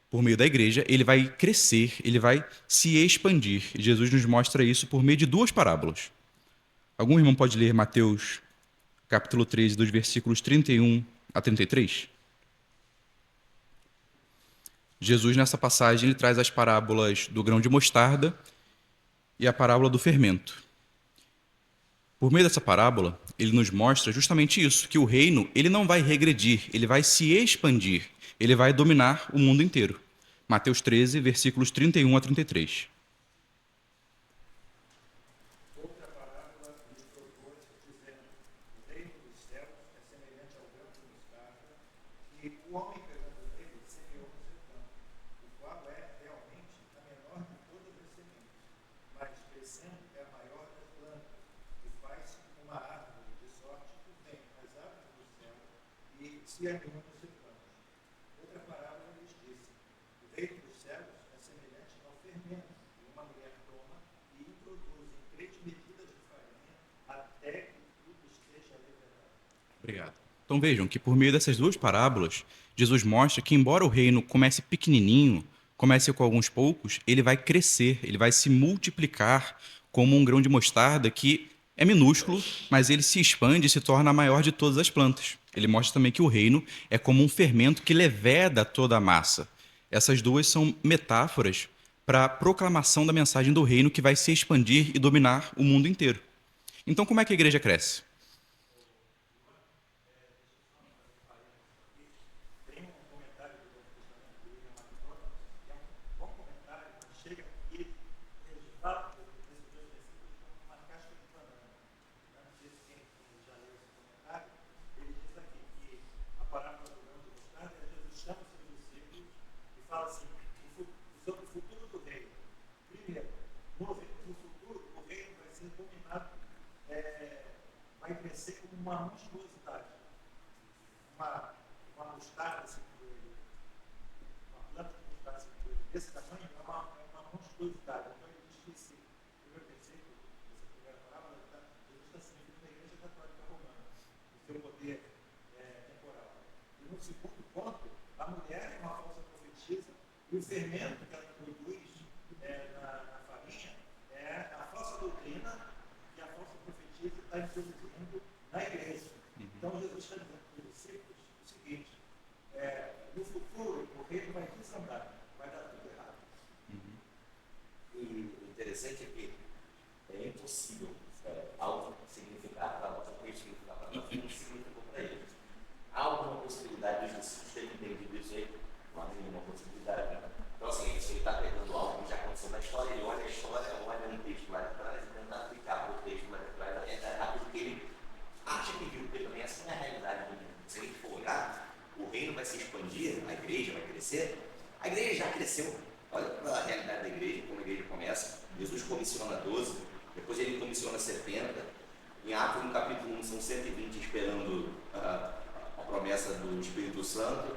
por meio da igreja, ele vai crescer, ele vai se expandir. E Jesus nos mostra isso por meio de 2 parábolas. Algum irmão pode ler Mateus, capítulo 13, dos versículos 31 a 33? Jesus, nessa passagem, ele traz as parábolas do grão de mostarda e a parábola do fermento. Por meio dessa parábola, ele nos mostra justamente isso, que o reino ele não vai regredir, ele vai se expandir, ele vai dominar o mundo inteiro. Mateus 13, versículos 31 a 33. Outra parábola lhes propôs, dizendo: o reino dos céus é semelhante ao grão de mostarda, que o homem pegando nele semeou no seu campo, o qual é realmente a menor de todas as sementes. se animam nos seus planos. Outra parábola lhes disse: o reino dos céus é semelhante ao fermento que uma mulher toma e introduz em 3 medidas de farinha até que tudo esteja levedado. Obrigado. Então vejam que por meio dessas duas parábolas, Jesus mostra que embora o reino comece pequenininho, comece com alguns poucos, ele vai crescer, ele vai se multiplicar como um grão de mostarda que é minúsculo, mas ele se expande e se torna a maior de todas as plantas. Ele mostra também que o reino é como um fermento que leveda toda a massa. Essas duas são metáforas para a proclamação da mensagem do reino que vai se expandir e dominar o mundo inteiro. Então, como é que a igreja cresce? Tem um comentário do Novo Testamento do William MacDonald, que é um bom comentário, mas chega aqui registrado nesses 2 versículos como uma casca de banana. Não sei se quem já leu esse comentário, ele diz aqui que a parábola do grão de mostarda é Jesus chama os seus discípulos e fala assim, sobre o futuro do reino. Primeiro, no futuro, o reino vai ser dominado, vai crescer como uma monstruosidade. Uma mostarda, assim, uma planta de mostarda assim, desse tamanho é uma monstruosidade. Então ele diz que esse primeiro versículo, essa primeira parábola, Jesus está se referindo à Igreja Católica Romana, o seu poder temporal. E no segundo ponto, a mulher é uma falsa profetisa e o fermento que ela introduz na farinha é a falsa doutrina que a falsa profetisa está introduzindo na igreja. Então Jesus está dizendo para os discípulos o seguinte: no futuro o reino vai desandar, vai dar tudo errado. E o interessante é que é impossível algo significar para nós, o que significar para nós, não significou para eles. Há alguma possibilidade dos discípulos terem entendido isso aí? Não há nenhuma possibilidade. Né? Então, assim, ele está pegando algo que já aconteceu na história, ele olha a história, olha um texto mais atrás e tenta aplicar o texto mais atrás, aquilo que ele acha que viu, porque também essa não é a realidade do mundo. Se a gente for olhar, o reino vai se expandir, a igreja vai crescer. A igreja já cresceu. Olha para a realidade da igreja, como a igreja começa. Jesus comissiona 12, depois ele comissiona 70. Em Atos, no capítulo 1, são 120 esperando a promessa do Espírito Santo.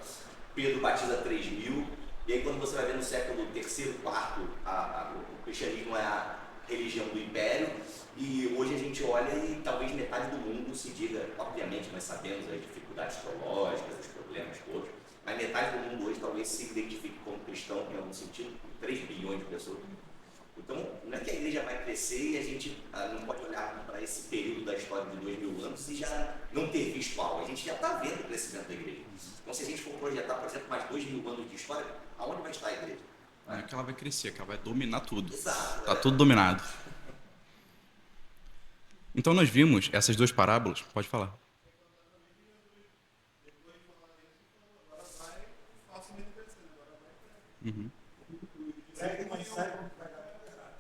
Pedro batiza 3.000. E aí, quando você vai ver no século III, IV, o cristianismo é a religião do império. E hoje a gente olha e talvez metade do mundo se diga, obviamente nós sabemos as dificuldades teológicas, os problemas todos, mas metade do mundo hoje talvez se identifique como cristão em algum sentido, 3 bilhões de pessoas. Então, não é que a igreja vai crescer e a gente não pode olhar para esse período da história de 2000 anos e já não ter visto algo. A gente já está vendo o crescimento da igreja. Então, se a gente for projetar, por exemplo, mais 2000 anos de história, aonde vai estar a igreja? Não é que ela vai crescer, que ela vai dominar tudo. Exato. Está tudo dominado. Então nós vimos essas duas parábolas. Pode falar. Uhum. Segue, mas saibam que vai dar tudo errado.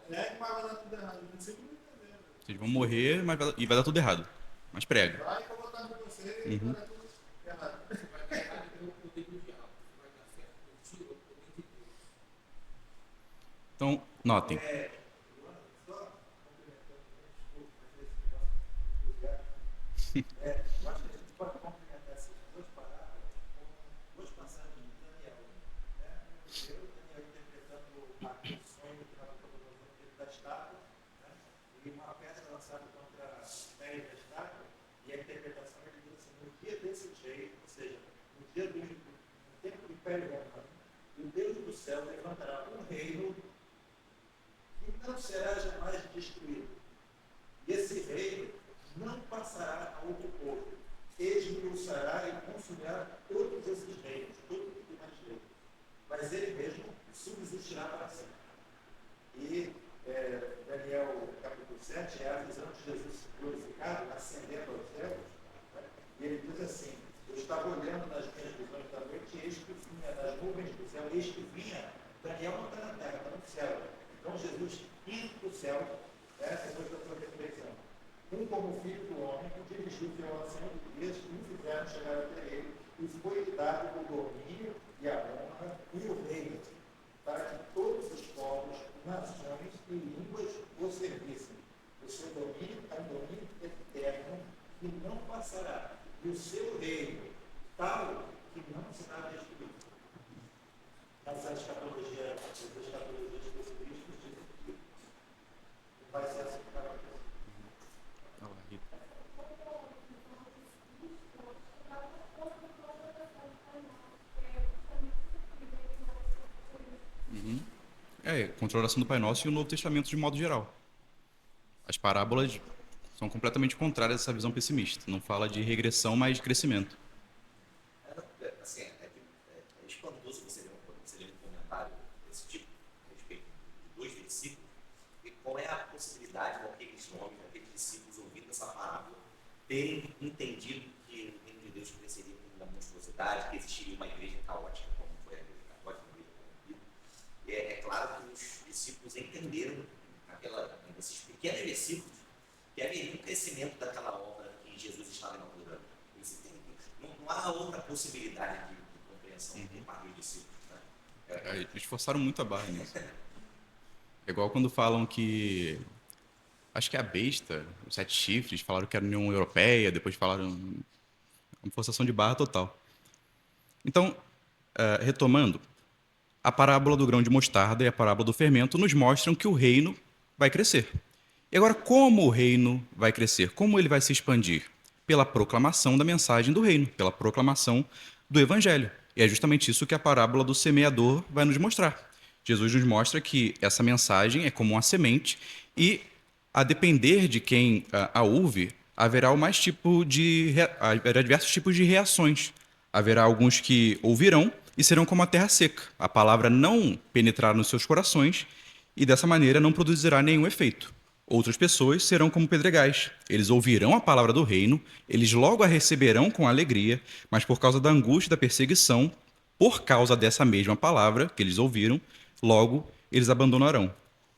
É que vai dar tudo errado. Não sei como entender. Vocês vão morrer e vai dar tudo errado. Mas prega. Vai que eu vou estar com você e vai dar tudo errado. Vai dar errado pelo poder do diabo. Vai dar certo contigo, pelo poder de Deus. Então, notem. Só complementando, desculpa, mas esse negócio de eu acho que a gente pode complementar essas duas parábolas com duas passagens de Daniel. Né? Primeiro, Daniel interpretando aquele sonho que estava todo da estátua, né? E uma pedra lançada contra a pele da estátua, e a interpretação ele diz assim: no dia desse jeito, ou seja, no dia do tempo do Império Romano, o Deus do céu levantará um reino que não será jamais destruído. E esse reino não passará a outro povo. Esmiuçará e consumirá todos esses reinos, todo o que mais reino. Mas ele mesmo subsistirá para sempre. E Daniel capítulo 7 é a visão de Jesus glorificado, ascendendo aos céus. Né? E ele diz assim: eu estava olhando nas minhas visões da noite, e eis que vinha nas nuvens do céu, eis que vinha. Daniel não está na terra, está no céu. Então Jesus indo para o céu, depois da sua ressurreição. Como filho do homem, dirigiu-se ao ancião de dias e o fizeram chegar até ele, e foi-lhe dado o domínio e a honra e o reino, para que todos os povos, nações e línguas o servissem. O seu domínio é um domínio eterno que não passará, e o seu reino contra a oração do Pai Nosso e o Novo Testamento de modo geral. As parábolas são completamente contrárias a essa visão pessimista. Não fala de regressão, mas de crescimento. Assim, é espantoso você ler um comentário desse tipo a respeito de 2 versículos, e qual é a possibilidade daqueles homens, daqueles discípulos ouvindo essa parábola, terem entendido que o reino de Deus cresceria com uma monstruosidade, que existiria uma igreja caótica, como foi a igreja católica, a igreja corrompida. É claro que os discípulos entenderam nesses pequenos versículos que havia um crescimento daquela obra que Jesus estava inaugurando. Não há outra possibilidade de compreensão por parte dos discípulos. Né? Eles forçaram muito a barra nisso. É igual quando falam que... Acho que é a besta, os 7 chifres, falaram que era a União Europeia, depois falaram... Uma forçação de barra total. Então, retomando, a parábola do grão de mostarda e a parábola do fermento nos mostram que o reino vai crescer. E agora, como o reino vai crescer? Como ele vai se expandir? Pela proclamação da mensagem do reino, pela proclamação do evangelho. E é justamente isso que a parábola do semeador vai nos mostrar. Jesus nos mostra que essa mensagem é como uma semente e, a depender de quem a ouve, haverá diversos tipos de reações. Haverá alguns que ouvirão e serão como a terra seca. A palavra não penetrará nos seus corações e, dessa maneira, não produzirá nenhum efeito. Outras pessoas serão como pedregais. Eles ouvirão a palavra do reino, eles logo a receberão com alegria, mas por causa da angústia e da perseguição, por causa dessa mesma palavra que eles ouviram, logo eles abandonarão.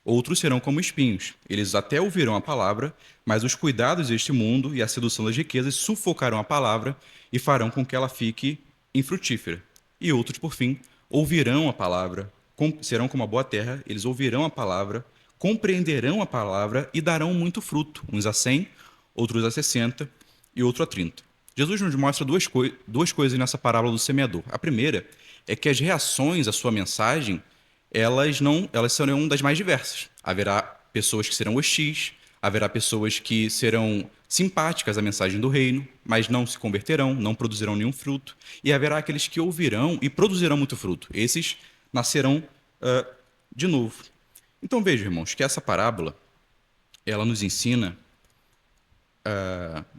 Outros serão como espinhos. Eles até ouvirão a palavra, mas os cuidados deste mundo e a sedução das riquezas sufocarão a palavra e farão com que ela fique infrutífera. E outros, por fim, ouvirão a palavra, serão como a boa terra, eles ouvirão a palavra, compreenderão a palavra e darão muito fruto, uns a 100, outros a 60 e outro a 30. Jesus nos mostra duas coisas nessa parábola do semeador. A primeira é que as reações à sua mensagem, elas serão das mais diversas. Haverá pessoas que serão hostis, haverá pessoas que serão simpáticas à mensagem do reino, mas não se converterão, não produzirão nenhum fruto, e haverá aqueles que ouvirão e produzirão muito fruto. Esses nascerão de novo. Então vejam, irmãos, que essa parábola, ela nos ensina,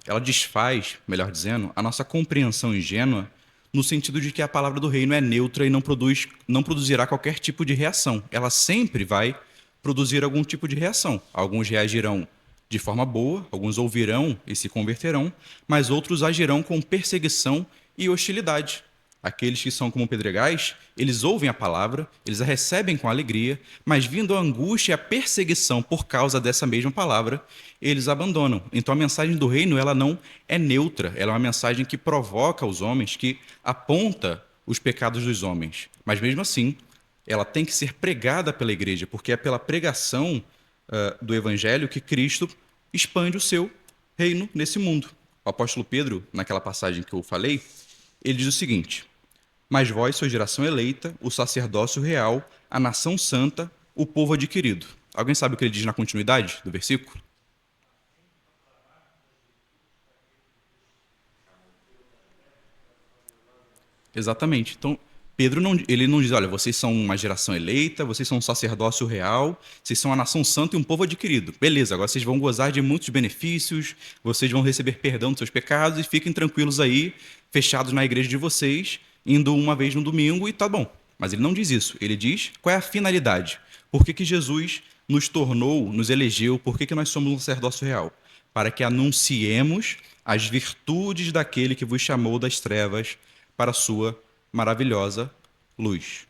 ela desfaz, melhor dizendo, a nossa compreensão ingênua no sentido de que a palavra do reino é neutra e não produzirá qualquer tipo de reação. Ela sempre vai produzir algum tipo de reação. Alguns reagirão de forma boa, alguns ouvirão e se converterão, mas outros agirão com perseguição e hostilidade. Aqueles que são como pedregais, eles ouvem a palavra, eles a recebem com alegria, mas vindo a angústia e a perseguição por causa dessa mesma palavra, eles abandonam. Então a mensagem do reino, ela não é neutra, ela é uma mensagem que provoca os homens, que aponta os pecados dos homens. Mas mesmo assim, ela tem que ser pregada pela igreja, porque é pela pregação do evangelho que Cristo expande o seu reino nesse mundo. O apóstolo Pedro, naquela passagem que eu falei, ele diz o seguinte: mas vós sois geração eleita, o sacerdócio real, a nação santa, o povo adquirido. Alguém sabe o que ele diz na continuidade do versículo? Exatamente. Então, Pedro ele não diz, olha, vocês são uma geração eleita, vocês são um sacerdócio real, vocês são a nação santa e um povo adquirido. Beleza, agora vocês vão gozar de muitos benefícios, vocês vão receber perdão dos seus pecados e fiquem tranquilos aí, fechados na igreja de vocês, indo uma vez no domingo e tá bom. Mas ele não diz isso. Ele diz qual é a finalidade. Por que Jesus nos tornou, nos elegeu, por que nós somos um sacerdócio real? Para que anunciemos as virtudes daquele que vos chamou das trevas para a sua maravilhosa luz.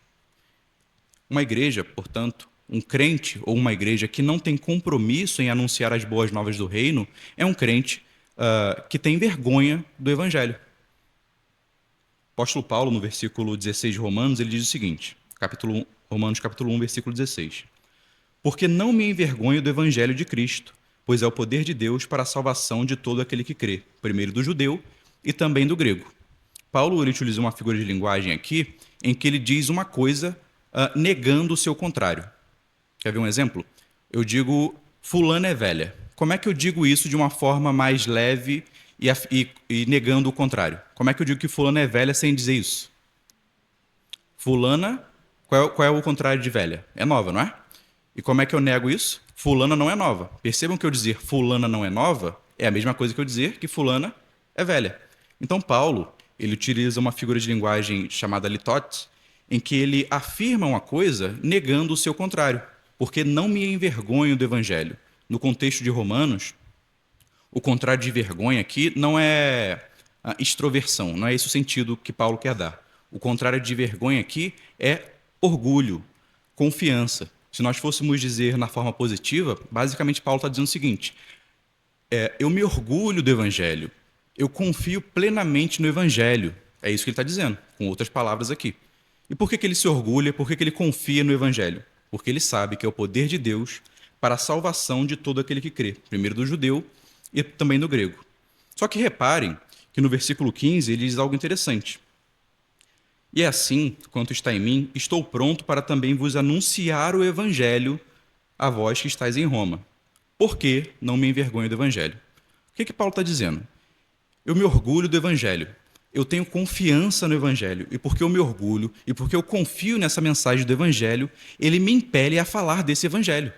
Uma igreja, portanto, um crente ou uma igreja que não tem compromisso em anunciar as boas novas do reino é um crente que tem vergonha do evangelho. O apóstolo Paulo, no versículo 16 de Romanos, ele diz o seguinte, Romanos capítulo 1, versículo 16. Porque não me envergonho do evangelho de Cristo, pois é o poder de Deus para a salvação de todo aquele que crê, primeiro do judeu e também do grego. Paulo ele utiliza uma figura de linguagem aqui em que ele diz uma coisa negando o seu contrário. Quer ver um exemplo? Eu digo, fulana é velha. Como é que eu digo isso de uma forma mais leve e negando o contrário? Como é que eu digo que fulana é velha sem dizer isso? Fulana, qual é o contrário de velha? É nova, não é? E como é que eu nego isso? Fulana não é nova. Percebam que eu dizer fulana não é nova é a mesma coisa que eu dizer que fulana é velha. Então Paulo, ele utiliza uma figura de linguagem chamada litote, em que ele afirma uma coisa negando o seu contrário, porque não me envergonho do evangelho. No contexto de Romanos, o contrário de vergonha aqui não é extroversão, não é esse o sentido que Paulo quer dar. O contrário de vergonha aqui é orgulho, confiança. Se nós fôssemos dizer na forma positiva, basicamente Paulo está dizendo o seguinte: eu me orgulho do Evangelho, eu confio plenamente no Evangelho. É isso que ele está dizendo, com outras palavras aqui. E por que, que ele se orgulha, por que, que ele confia no Evangelho? Porque ele sabe que é o poder de Deus para a salvação de todo aquele que crê, primeiro do judeu e também do grego. Só que reparem que no versículo 15 ele diz algo interessante. E é assim, quanto está em mim, estou pronto para também vos anunciar o Evangelho a vós que estáis em Roma. Por que não me envergonho do Evangelho? O que Paulo está dizendo? Eu me orgulho do Evangelho. Eu tenho confiança no Evangelho. E porque eu me orgulho e porque eu confio nessa mensagem do Evangelho, ele me impele a falar desse Evangelho.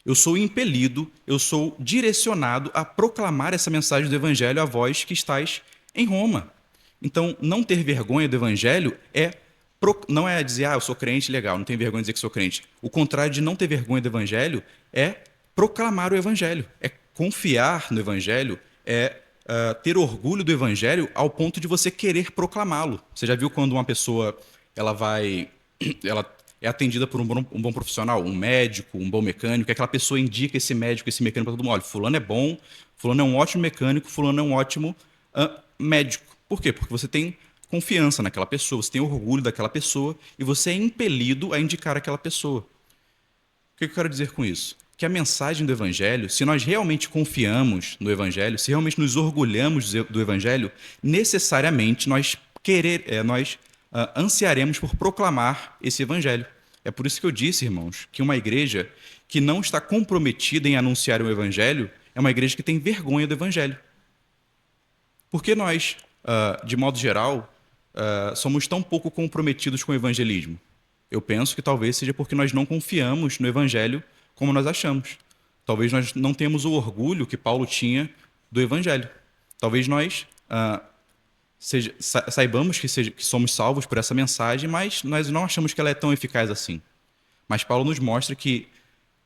Eu sou impelido, eu sou direcionado a proclamar essa mensagem do Evangelho a vós que estáis em Roma. Então, não ter vergonha do Evangelho não é dizer, eu sou crente, legal, não tenho vergonha de dizer que sou crente. O contrário de não ter vergonha do Evangelho é proclamar o Evangelho, é confiar no Evangelho, é ter orgulho do Evangelho ao ponto de você querer proclamá-lo. Você já viu quando uma pessoa ela é atendida por um bom profissional, um médico, um bom mecânico, e aquela pessoa indica esse médico, esse mecânico para todo mundo. Olha, fulano é bom, fulano é um ótimo mecânico, fulano é um ótimo médico. Por quê? Porque você tem confiança naquela pessoa, você tem orgulho daquela pessoa e você é impelido a indicar aquela pessoa. O que eu quero dizer com isso? Que a mensagem do Evangelho, se nós realmente confiamos no Evangelho, se realmente nos orgulhamos do Evangelho, necessariamente nós ansiaremos por proclamar esse Evangelho. É por isso que eu disse, irmãos, que uma igreja que não está comprometida em anunciar o Evangelho é uma igreja que tem vergonha do Evangelho. Porque nós, de modo geral, somos tão pouco comprometidos com o evangelismo? Eu penso que talvez seja porque nós não confiamos no Evangelho como nós achamos. Talvez nós não tenhamos o orgulho que Paulo tinha do Evangelho. Talvez nós saibamos que somos salvos por essa mensagem, mas nós não achamos que ela é tão eficaz assim. Mas Paulo nos mostra que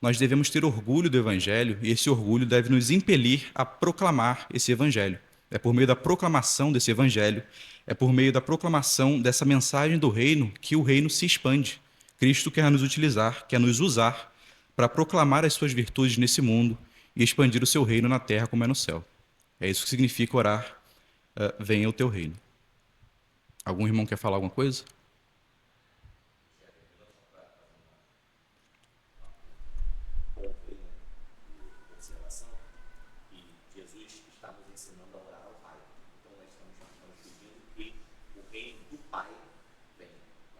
nós devemos ter orgulho do Evangelho e esse orgulho deve nos impelir a proclamar esse Evangelho. É por meio da proclamação desse Evangelho, é por meio da proclamação dessa mensagem do reino que o reino se expande. Cristo quer nos utilizar, quer nos usar para proclamar as suas virtudes nesse mundo e expandir o seu reino na terra como é no céu. É isso que significa orar, venha o teu reino. Algum irmão quer falar alguma coisa? Observação que Jesus está nos ensinando a orar ao Pai. Então nós estamos pedindo que o reino do Pai venha.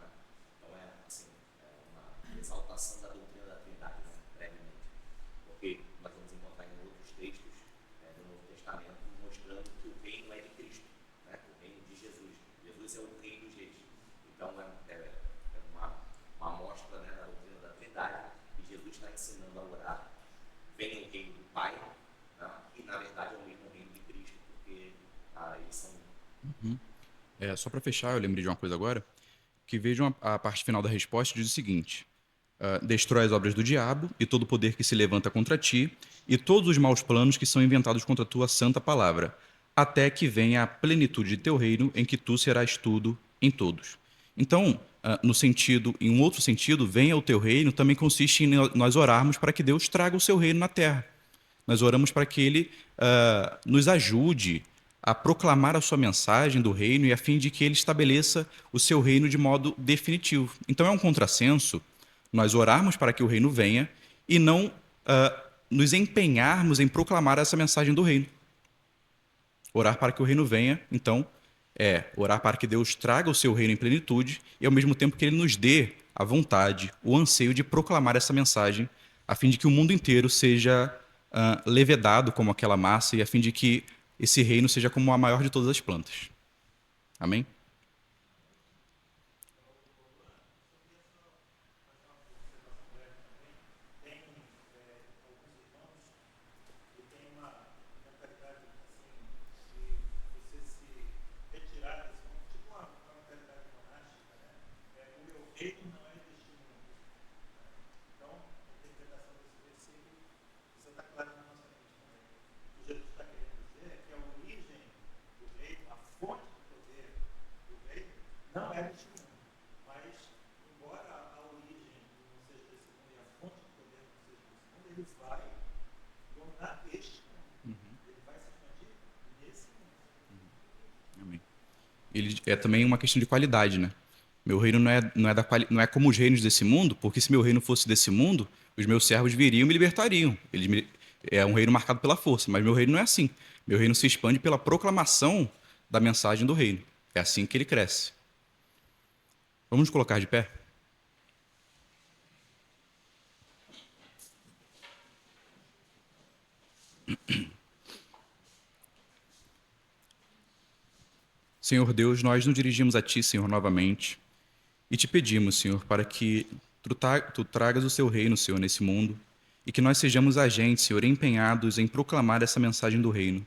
Né? Então é assim, uma exaltação da doutrina da Trindade, né? Brevemente. Porque nós vamos encontrar em outros textos do Novo Testamento mostrando que o reino é de Cristo, né? O reino de Jesus. Jesus é o rei dos reis. Então é uma amostra, né, da doutrina da Trindade e Jesus está ensinando a orar. Vem o reino do Pai, né? E na verdade é o mesmo reino de Cristo, porque eles são. Só para fechar, eu lembrei de uma coisa agora, que vejam a parte final da resposta, diz o seguinte: destrói as obras do diabo e todo o poder que se levanta contra ti e todos os maus planos que são inventados contra a tua santa palavra, até que venha a plenitude de teu reino em que tu serás tudo em todos. Então, em um outro sentido, venha o teu reino também consiste em nós orarmos para que Deus traga o seu reino na terra. Nós oramos para que Ele nos ajude a proclamar a sua mensagem do reino e a fim de que Ele estabeleça o seu reino de modo definitivo. Então é um contrassenso nós orarmos para que o reino venha e não nos empenharmos em proclamar essa mensagem do reino. Orar para que o reino venha, então, orar para que Deus traga o seu reino em plenitude e, ao mesmo tempo, que Ele nos dê a vontade, o anseio de proclamar essa mensagem, a fim de que o mundo inteiro seja levedado como aquela massa e a fim de que esse reino seja como a maior de todas as plantas. Amém? Tem é também uma questão de qualidade, né? Meu reino não é como os reinos desse mundo, porque se meu reino fosse desse mundo, os meus servos viriam e me libertariam. É um reino marcado pela força, mas meu reino não é assim. Meu reino se expande pela proclamação da mensagem do reino. É assim que ele cresce. Vamos nos colocar de pé? Senhor Deus, nós nos dirigimos a Ti, Senhor, novamente, e te pedimos, Senhor, para que Tu tragas o Seu reino, Senhor, nesse mundo, e que nós sejamos agentes, Senhor, empenhados em proclamar essa mensagem do reino.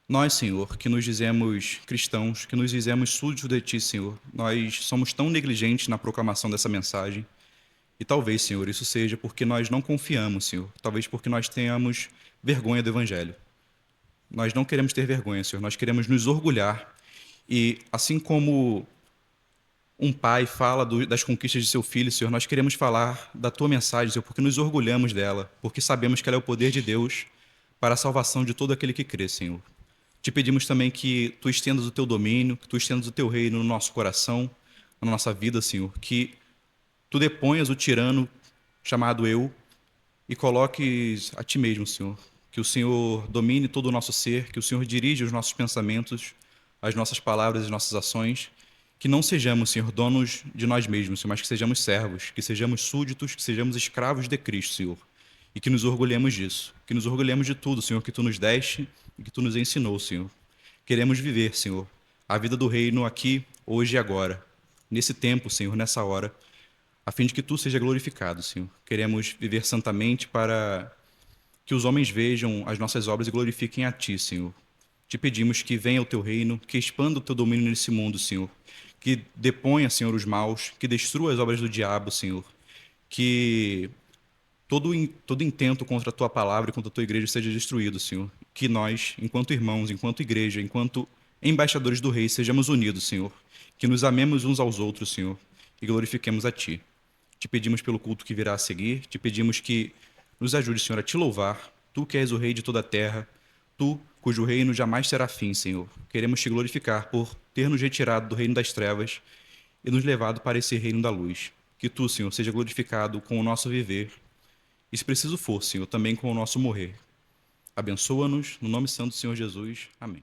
Nós, Senhor, que nos dizemos cristãos, que nos dizemos súditos de Ti, Senhor, nós somos tão negligentes na proclamação dessa mensagem, e talvez, Senhor, isso seja porque nós não confiamos, Senhor, talvez porque nós tenhamos vergonha do Evangelho. Nós não queremos ter vergonha, Senhor, nós queremos nos orgulhar. E assim como um pai fala das conquistas de seu filho, Senhor, nós queremos falar da Tua mensagem, Senhor, porque nos orgulhamos dela, porque sabemos que ela é o poder de Deus para a salvação de todo aquele que crê, Senhor. Te pedimos também que Tu estendas o Teu domínio, que Tu estendas o Teu reino no nosso coração, na nossa vida, Senhor, que Tu deponhas o tirano chamado eu e coloques a Ti mesmo, Senhor. Que o Senhor domine todo o nosso ser, que o Senhor dirija os nossos pensamentos, as nossas palavras e as nossas ações, que não sejamos, Senhor, donos de nós mesmos, Senhor, mas que sejamos servos, que sejamos súditos, que sejamos escravos de Cristo, Senhor, e que nos orgulhemos disso, que nos orgulhemos de tudo, Senhor, que Tu nos deste e que Tu nos ensinou, Senhor. Queremos viver, Senhor, a vida do reino aqui, hoje e agora, nesse tempo, Senhor, nessa hora, a fim de que Tu seja glorificado, Senhor. Queremos viver santamente para que os homens vejam as nossas obras e glorifiquem a Ti, Senhor. Te pedimos que venha o Teu reino, que expanda o Teu domínio nesse mundo, Senhor. Que deponha, Senhor, os maus, que destrua as obras do diabo, Senhor. Que todo intento contra a Tua palavra e contra a Tua igreja seja destruído, Senhor. Que nós, enquanto irmãos, enquanto igreja, enquanto embaixadores do Rei, sejamos unidos, Senhor. Que nos amemos uns aos outros, Senhor, e glorifiquemos a Ti. Te pedimos pelo culto que virá a seguir, te pedimos que nos ajude, Senhor, a Te louvar, Tu que és o Rei de toda a terra, Tu, cujo reino jamais será fim, Senhor. Queremos Te glorificar por ter nos retirado do reino das trevas e nos levado para esse reino da luz. Que Tu, Senhor, seja glorificado com o nosso viver e, se preciso for, Senhor, também com o nosso morrer. Abençoa-nos, no nome santo do Senhor Jesus. Amém.